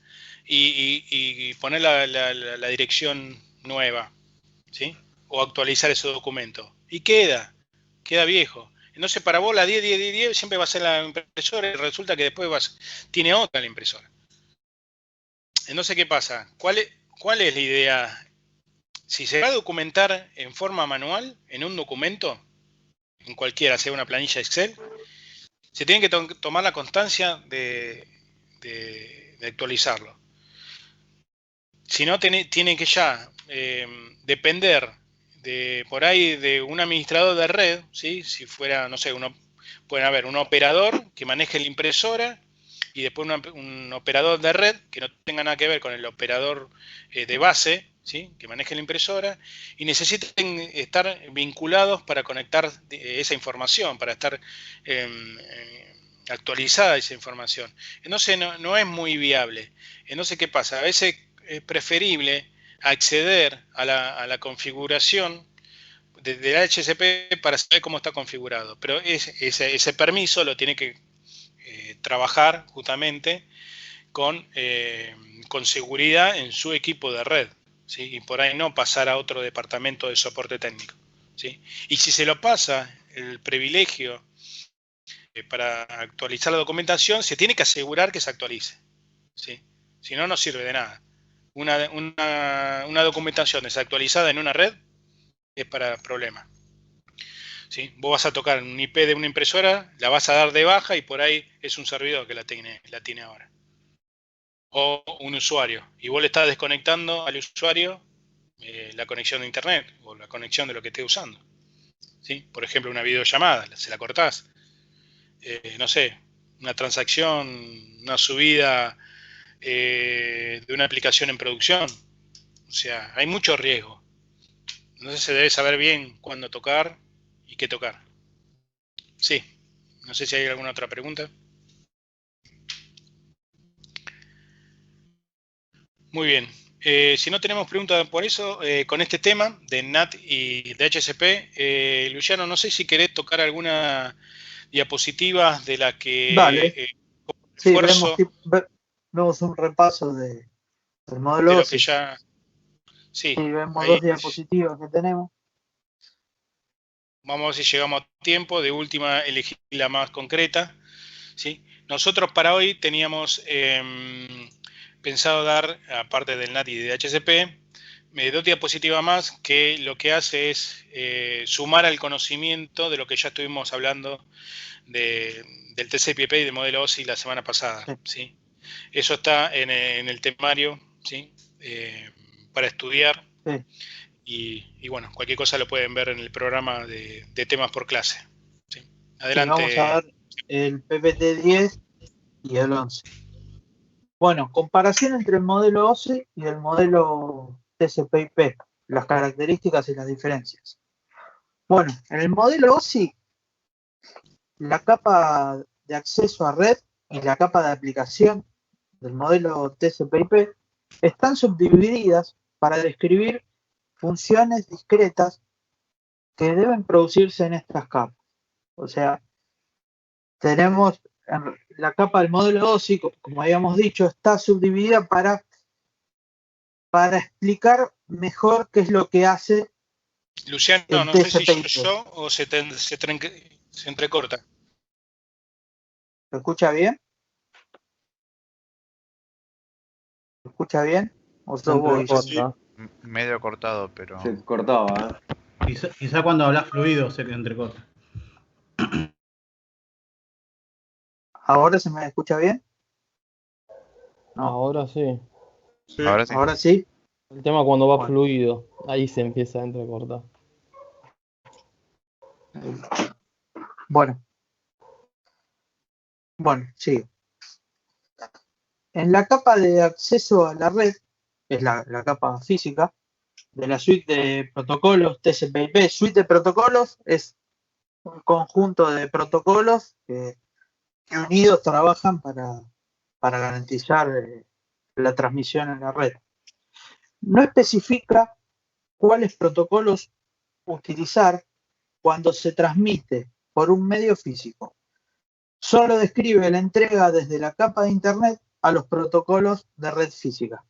y poner la dirección nueva, ¿sí? O actualizar ese documento. Y queda viejo. Entonces para vos la 10 siempre va a ser la impresora y resulta que después tiene otra la impresora. Entonces, ¿qué pasa? ¿Cuál es la idea? Si se va a documentar en forma manual, en un documento, en cualquiera, sea una planilla Excel, se tiene que tomar la constancia de actualizarlo. Si no, tiene que ya depender por ahí de un administrador de red, ¿sí? Si fuera, no sé, puede haber un operador que maneje la impresora y después un operador de red que no tenga nada que ver con el operador de base, ¿sí? Que manejen la impresora y necesiten estar vinculados para conectar esa información, para estar actualizada esa información. Entonces no es muy viable. Entonces, ¿qué pasa? A veces es preferible acceder a la configuración de la HCP para saber cómo está configurado, pero ese permiso lo tiene que trabajar justamente con seguridad en su equipo de red, ¿sí? Y por ahí no pasar a otro departamento de soporte técnico, ¿sí? Y si se lo pasa el privilegio para actualizar la documentación, se tiene que asegurar que se actualice, ¿sí? Si no, no sirve de nada. Una documentación desactualizada en una red es para problemas, ¿sí? Vos vas a tocar un IP de una impresora, la vas a dar de baja y por ahí es un servidor que la tiene ahora. O un usuario. Y vos le estás desconectando al usuario la conexión de internet o la conexión de lo que esté usando, ¿sí? Por ejemplo, una videollamada, se la cortás. No sé, una transacción, una subida de una aplicación en producción. O sea, hay mucho riesgo. Entonces se debe saber bien cuándo tocar y qué tocar. Sí, no sé si hay alguna otra pregunta. Muy bien. Si no tenemos preguntas por eso, con este tema de NAT y de HCP, Luciano, no sé si querés tocar alguna diapositiva de la que... Dale. Sí, esfuerzo, vemos un repaso del modelo de lo 12. que ya... Sí, Sí, vemos ahí, dos diapositivas que tenemos. vamos a ver si llegamos a tiempo. De última, elegí la más concreta, ¿sí? Nosotros para hoy teníamos pensado dar, aparte del NAT y de HCP, dos diapositivas más que lo que hace es sumar al conocimiento de lo que ya estuvimos hablando del TCP/IP y del modelo OSI la semana pasada, ¿sí? Eso está en el temario, ¿sí? Para estudiar. Sí. Y bueno, cualquier cosa lo pueden ver en el programa de temas por clase, ¿sí? Adelante. Sí, vamos a ver el PPT-10 y el 11. Bueno, comparación entre el modelo OSI y el modelo TCP/IP, las características y las diferencias. Bueno, en el modelo OSI, la capa de acceso a red y la capa de aplicación del modelo TCP/IP están subdivididas para describir funciones discretas que deben producirse en estas capas. O sea, tenemos la capa del modelo OSI, como habíamos dicho, está subdividida para explicar mejor qué es lo que hace Luciano, el no sé si TCP/IP. yo o se entrecorta. ¿Se escucha bien? ¿Se escucha bien? ¿O sos vos? Sí. Medio cortado, pero... Se cortaba, Quizá cuando hablas fluido se te entrecorta. ¿Ahora se me escucha bien? No. Ahora sí. Sí. Ahora sí. El tema cuando va fluido, ahí se empieza a entrecortar. Bueno, sí. En la capa de acceso a la red, es la capa física, de la suite de protocolos TCP/IP. Suite de protocolos es un conjunto de protocolos que unidos trabajan para garantizar la transmisión en la red. No especifica cuáles protocolos utilizar cuando se transmite por un medio físico. Solo describe la entrega desde la capa de Internet a los protocolos de red física.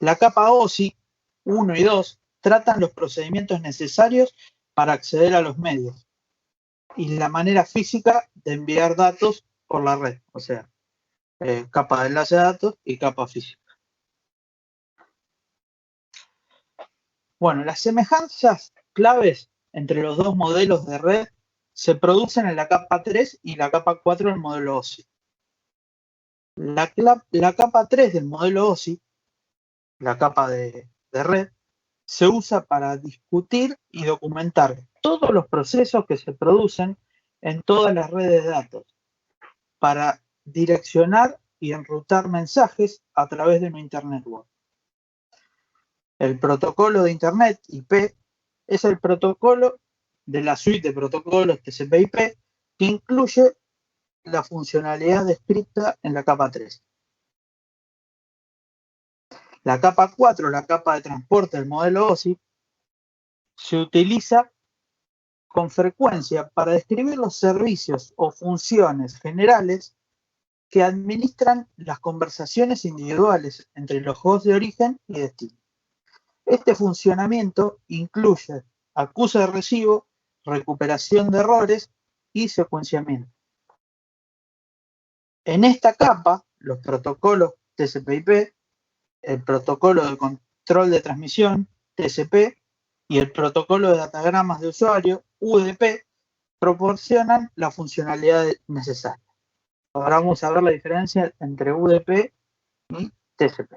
La capa OSI 1 y 2 tratan los procedimientos necesarios para acceder a los medios y la manera física de enviar datos por la red, o sea, capa de enlace de datos y capa física. Bueno, las semejanzas claves entre los dos modelos de red se producen en la capa 3 y la capa 4 del modelo OSI. La capa 3 del modelo OSI, la capa de red, se usa para discutir y documentar todos los procesos que se producen en todas las redes de datos, para direccionar y enrutar mensajes a través de una Internet web. El protocolo de Internet, IP, es el protocolo de la suite de protocolos TCP/IP que incluye la funcionalidad descrita en la capa 3. La capa 4, la capa de transporte del modelo OSI, se utiliza con frecuencia para describir los servicios o funciones generales que administran las conversaciones individuales entre los hosts de origen y destino. Este funcionamiento incluye acuse de recibo, recuperación de errores y secuenciamiento. En esta capa, los protocolos TCP/IP, el protocolo de control de transmisión, TCP, y el protocolo de datagramas de usuario, UDP, proporcionan la funcionalidad necesaria. Ahora vamos a ver la diferencia entre UDP y TCP.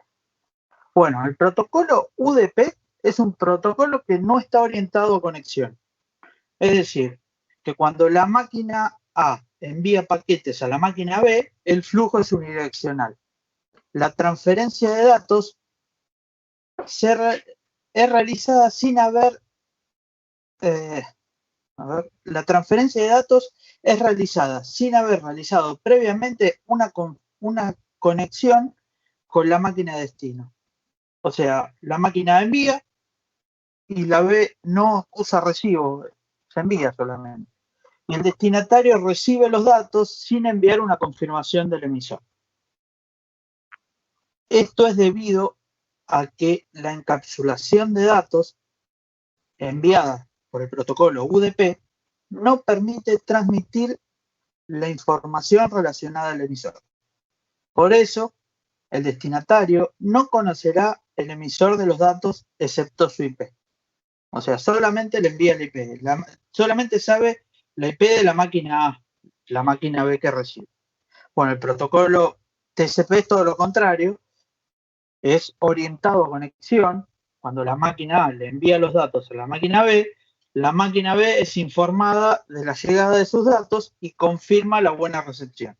Bueno, el protocolo UDP es un protocolo que no está orientado a conexión. Es decir, que cuando la máquina A envía paquetes a la máquina B, el flujo es unidireccional. La transferencia de datos es realizada sin haber... la transferencia de datos es realizada sin haber realizado previamente una conexión con la máquina de destino. O sea, la máquina envía y la B no usa recibo, se envía solamente. Y el destinatario recibe los datos sin enviar una confirmación del emisor. Esto es debido a que la encapsulación de datos enviada por el protocolo UDP no permite transmitir la información relacionada al emisor. Por eso, el destinatario no conocerá el emisor de los datos excepto su IP. O sea, solamente le envía el IP. Solamente sabe la IP de la máquina A, la máquina B que recibe. Bueno, el protocolo TCP es todo lo contrario. Es orientado a conexión. Cuando la máquina A le envía los datos a la máquina B es informada de la llegada de sus datos y confirma la buena recepción.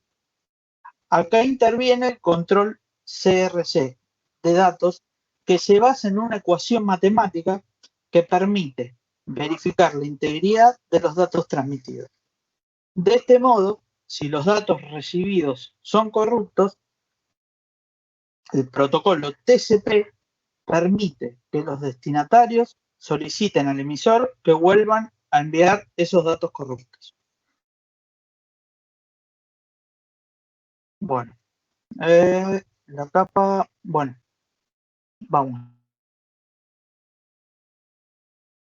Acá interviene el control CRC de datos que se basa en una ecuación matemática que permite verificar la integridad de los datos transmitidos. De este modo, si los datos recibidos son corruptos, el protocolo TCP permite que los destinatarios soliciten al emisor que vuelvan a enviar esos datos corruptos. Bueno, la capa, bueno, vamos.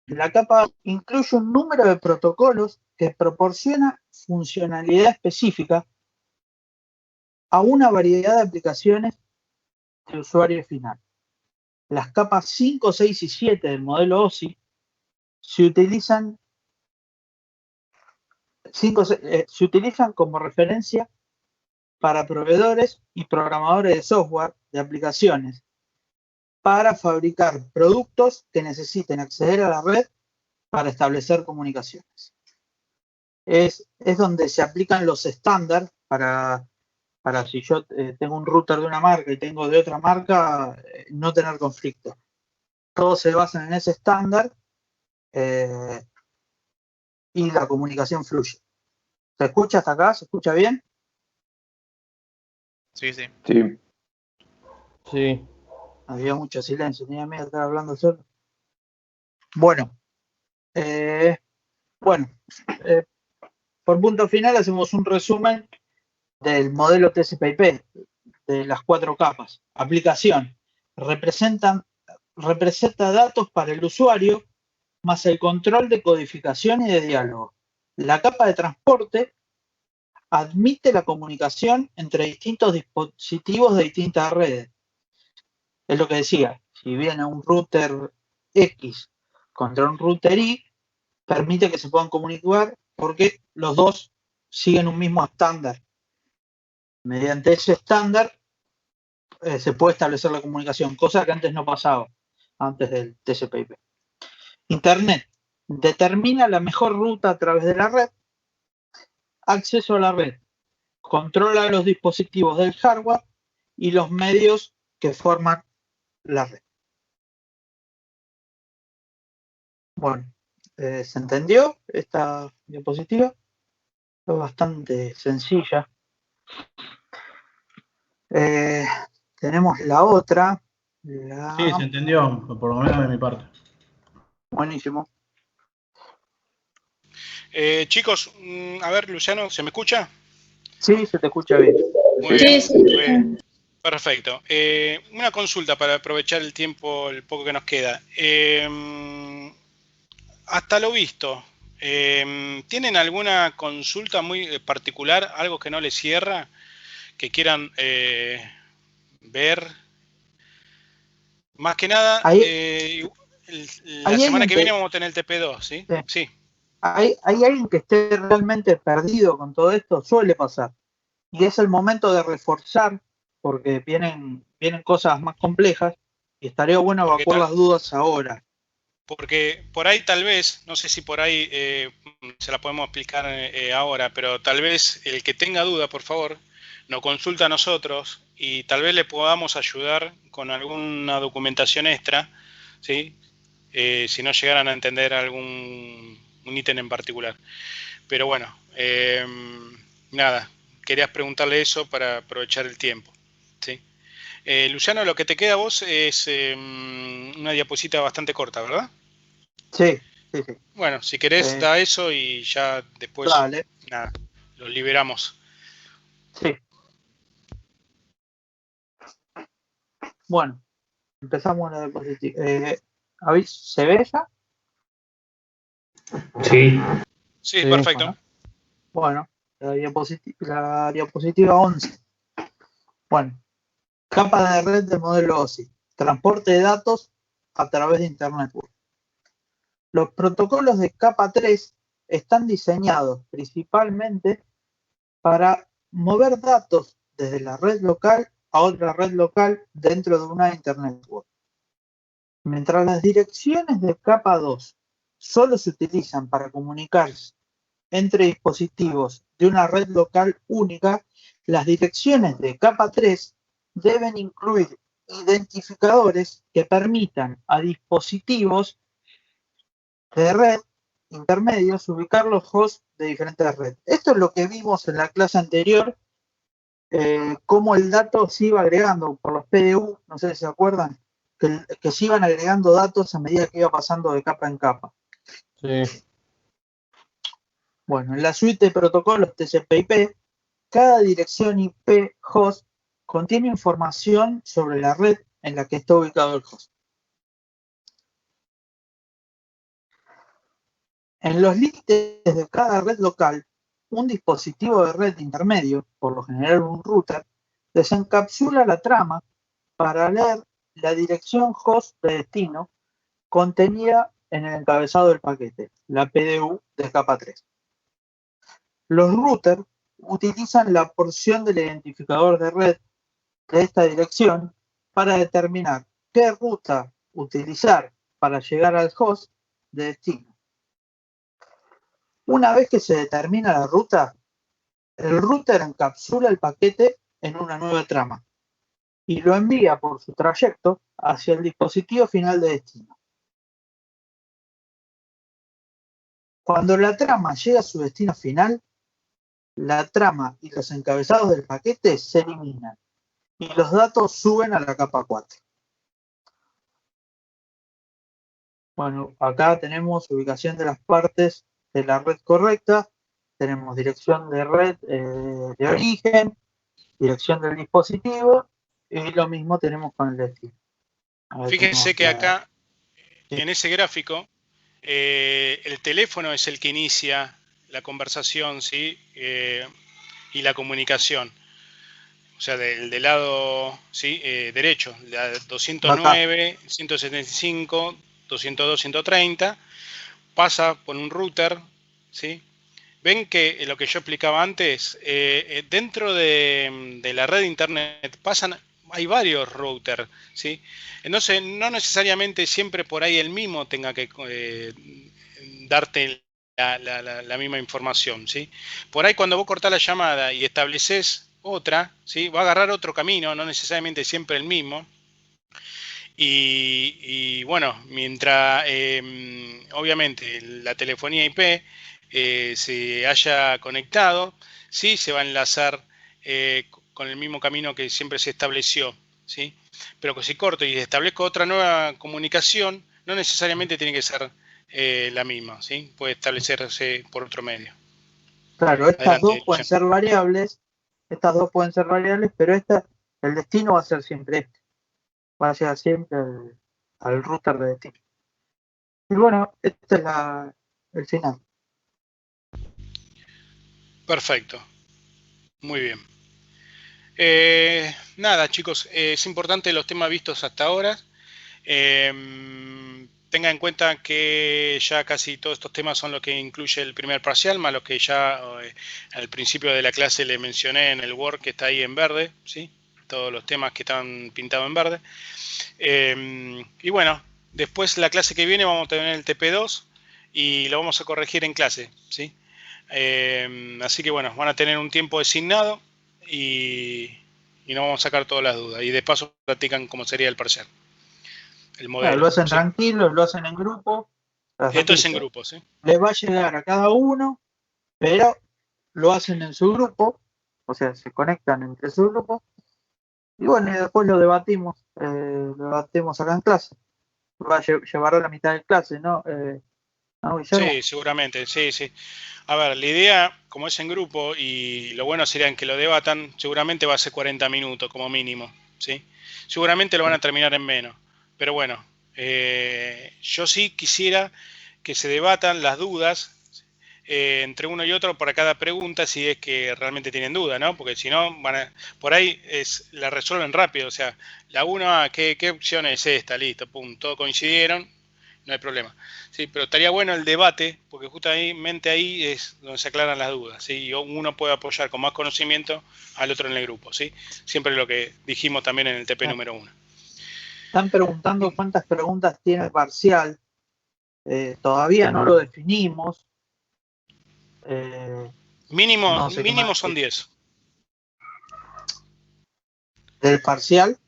La capa incluye un número de protocolos que proporciona funcionalidad específica a una variedad de aplicaciones de usuario final. Las capas 5, 6 y 7 del modelo OSI se utilizan como referencia para proveedores y programadores de software de aplicaciones para fabricar productos que necesiten acceder a la red para establecer comunicaciones. Es donde se aplican los estándares para si yo tengo un router de una marca y tengo de otra marca, no tener conflicto. Todos se basan en ese estándar y la comunicación fluye. ¿Se escucha hasta acá? ¿Se escucha bien? Sí, sí. Sí. Sí. Había mucho silencio, tenía miedo de estar hablando solo. Bueno, por punto final hacemos un resumen del modelo TCP/IP, de las 4 capas. Aplicación. Representa datos para el usuario, más el control de codificación y de diálogo. La capa de transporte admite la comunicación entre distintos dispositivos de distintas redes. Es lo que decía, si viene un router X contra un router Y, permite que se puedan comunicar porque los dos siguen un mismo estándar. Mediante ese estándar se puede establecer la comunicación, cosa que antes no pasaba, antes del TCP/IP. Internet determina la mejor ruta a través de la red. Acceso a la red. Controla los dispositivos del hardware y los medios que forman la red. Bueno, ¿se entendió esta diapositiva? Es bastante sencilla. Tenemos la otra. Sí, se entendió, por lo menos de mi parte. Buenísimo. Chicos, a ver, Luciano, ¿se me escucha? Sí, se te escucha bien. Muy Sí, bien, sí. muy bien. Perfecto. Una consulta para aprovechar el tiempo, el poco que nos queda. Hasta lo visto, ¿tienen alguna consulta muy particular, algo que no les cierra, que quieran ver? Más que nada, la semana que viene vamos a tener el TP2, ¿sí? Sí. ¿Hay alguien que esté realmente perdido con todo esto? Suele pasar. Y es el momento de reforzar, porque vienen cosas más complejas, y estaría bueno evacuar las dudas ahora. Porque por ahí tal vez, no sé si por ahí se la podemos explicar ahora, pero tal vez el que tenga duda, por favor, nos consulta a nosotros y tal vez le podamos ayudar con alguna documentación extra, ¿sí? Si no llegaran a entender un ítem en particular. Pero bueno, nada, querías preguntarle eso para aprovechar el tiempo, ¿sí? Luciano, lo que te queda a vos es una diapositiva bastante corta, ¿verdad? Sí, sí, sí. Bueno, si querés, da eso y ya después, nada, lo liberamos. Sí. Bueno, empezamos la diapositiva. ¿Se ve esa? Sí. Sí, perfecto. Bueno, la diapositiva 11. Bueno, capa de red del modelo OSI. Transporte de datos a través de Internet. Los protocolos de capa 3 están diseñados principalmente para mover datos desde la red local a otra red local dentro de una Internet Network. Mientras las direcciones de capa 2 solo se utilizan para comunicarse entre dispositivos de una red local única, las direcciones de capa 3 deben incluir identificadores que permitan a dispositivos de red intermedios ubicar los hosts de diferentes redes. Esto es lo que vimos en la clase anterior, cómo el dato se iba agregando por los PDU, no sé si se acuerdan, que se iban agregando datos a medida que iba pasando de capa en capa. Sí. Bueno, en la suite de protocolos TCP/IP, cada dirección IP host contiene información sobre la red en la que está ubicado el host. En los límites de cada red local, un dispositivo de red intermedio, por lo general un router, desencapsula la trama para leer la dirección host de destino contenida en el encabezado del paquete, la PDU de capa 3. Los routers utilizan la porción del identificador de red de esta dirección para determinar qué ruta utilizar para llegar al host de destino. Una vez que se determina la ruta, el router encapsula el paquete en una nueva trama y lo envía por su trayecto hacia el dispositivo final de destino. Cuando la trama llega a su destino final, la trama y los encabezados del paquete se eliminan y los datos suben a la capa 4. Bueno, acá tenemos ubicación de las partes de la red correcta, tenemos dirección de red de origen, dirección del dispositivo y lo mismo tenemos con el destino. Fíjense que acá, en ese gráfico, el teléfono es el que inicia la conversación, ¿sí? Y la comunicación. O sea, del lado, ¿sí? Derecho, la 209, 175, 202, 130, pasa por un router, ¿sí? Ven que lo que yo explicaba antes, dentro de la red de internet hay varios routers, ¿sí? Entonces, no necesariamente siempre por ahí el mismo tenga que darte la misma información, ¿sí? Por ahí cuando vos cortás la llamada y estableces otra, ¿sí? Va a agarrar otro camino, no necesariamente siempre el mismo. Y bueno, mientras obviamente la telefonía IP se haya conectado, sí se va a enlazar con el mismo camino que siempre se estableció, ¿sí? Pero que si corto y establezco otra nueva comunicación, no necesariamente tiene que ser la misma, ¿sí? Puede establecerse por otro medio. Claro, estas Adelante, dos pueden ser variables, pero el destino va a ser siempre este. Va a ser siempre al router de destino. Y bueno, este es el final. Perfecto. Muy bien. Nada, chicos, es importante los temas vistos hasta ahora. Tenga en cuenta que ya casi todos estos temas son los que incluye el primer parcial, más los que ya al principio de la clase le mencioné en el Word que está ahí en verde, ¿sí? Todos los temas que están pintados en verde. Y bueno, después la clase que viene vamos a tener el TP2 y lo vamos a corregir en clase, ¿sí? Así que bueno, van a tener un tiempo designado y nos vamos a sacar todas las dudas. Y de paso practican cómo sería el parcial. El modelo. Claro, lo hacen ¿sí? tranquilos, lo hacen en grupo. Esto es en grupo, ¿sí? Les va a llegar a cada uno, pero lo hacen en su grupo, o sea, se conectan entre su grupo. Y bueno, y después lo debatimos acá en clase. Va a llevar a la mitad de clase, ¿no? ¿No, Guillermo? Sí, seguramente, sí. A ver, la idea, como es en grupo, y lo bueno sería que lo debatan, seguramente va a ser 40 minutos como mínimo, ¿sí? Seguramente lo van a terminar en menos, pero bueno, yo sí quisiera que se debatan las dudas entre uno y otro para cada pregunta, si es que realmente tienen duda, ¿no? Porque si no, por ahí la resuelven rápido, o sea, la 1, ¿qué opción es esta? Listo, pum, todos coincidieron, no hay problema. Sí, pero estaría bueno el debate, porque justamente ahí es donde se aclaran las dudas, ¿sí? Y uno puede apoyar con más conocimiento al otro en el grupo, ¿sí? Siempre lo que dijimos también en el TP número 1. Están preguntando cuántas preguntas tiene el parcial. Todavía no lo definimos. Mínimo son 10. ¿Del parcial?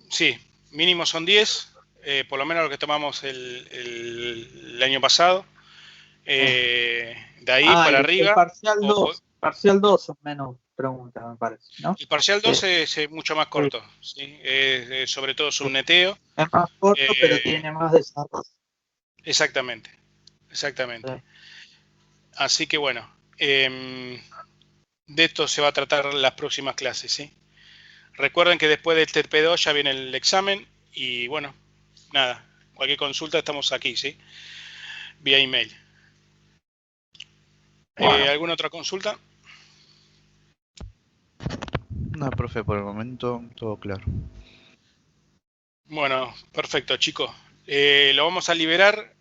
Sí, mínimo son 10. Por lo menos lo que tomamos el año pasado. De ahí para arriba. El parcial 2 son menos preguntas, me parece, ¿no? El parcial 2 es mucho más corto, ¿sí? Sobre todo su neteo. Es más corto, pero tiene más desarrollo. Exactamente. Sí. Así que bueno, de esto se va a tratar las próximas clases, ¿sí? Recuerden que después del TP2 ya viene el examen y bueno, nada, cualquier consulta estamos aquí, ¿sí? Vía email. ¿Alguna otra consulta? No, profe, por el momento todo claro. Bueno, perfecto, chicos. Lo vamos a liberar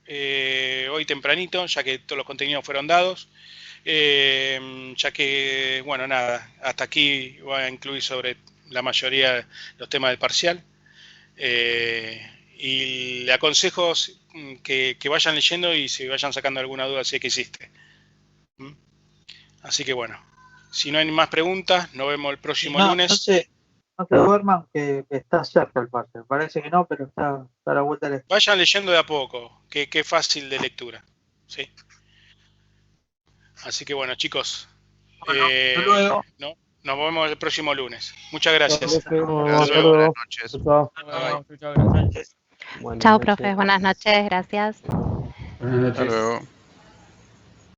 hoy tempranito, ya que todos los contenidos fueron dados. Ya que, bueno, nada, hasta aquí voy a incluir sobre la mayoría de los temas del parcial. Y le aconsejo que vayan leyendo y se vayan sacando alguna duda si es que existe. Así que bueno, si no hay más preguntas, nos vemos el próximo lunes. No se duerman que está cerca el parcial. Parece que no, pero está a la vuelta del... Vayan leyendo de a poco, que es fácil de lectura. ¿Sí? Así que bueno, chicos, hasta luego. Nos vemos el próximo lunes. Muchas gracias. Buenas noches. Chao, profe. Buenas noches. Gracias. Buenas noches. Hasta luego.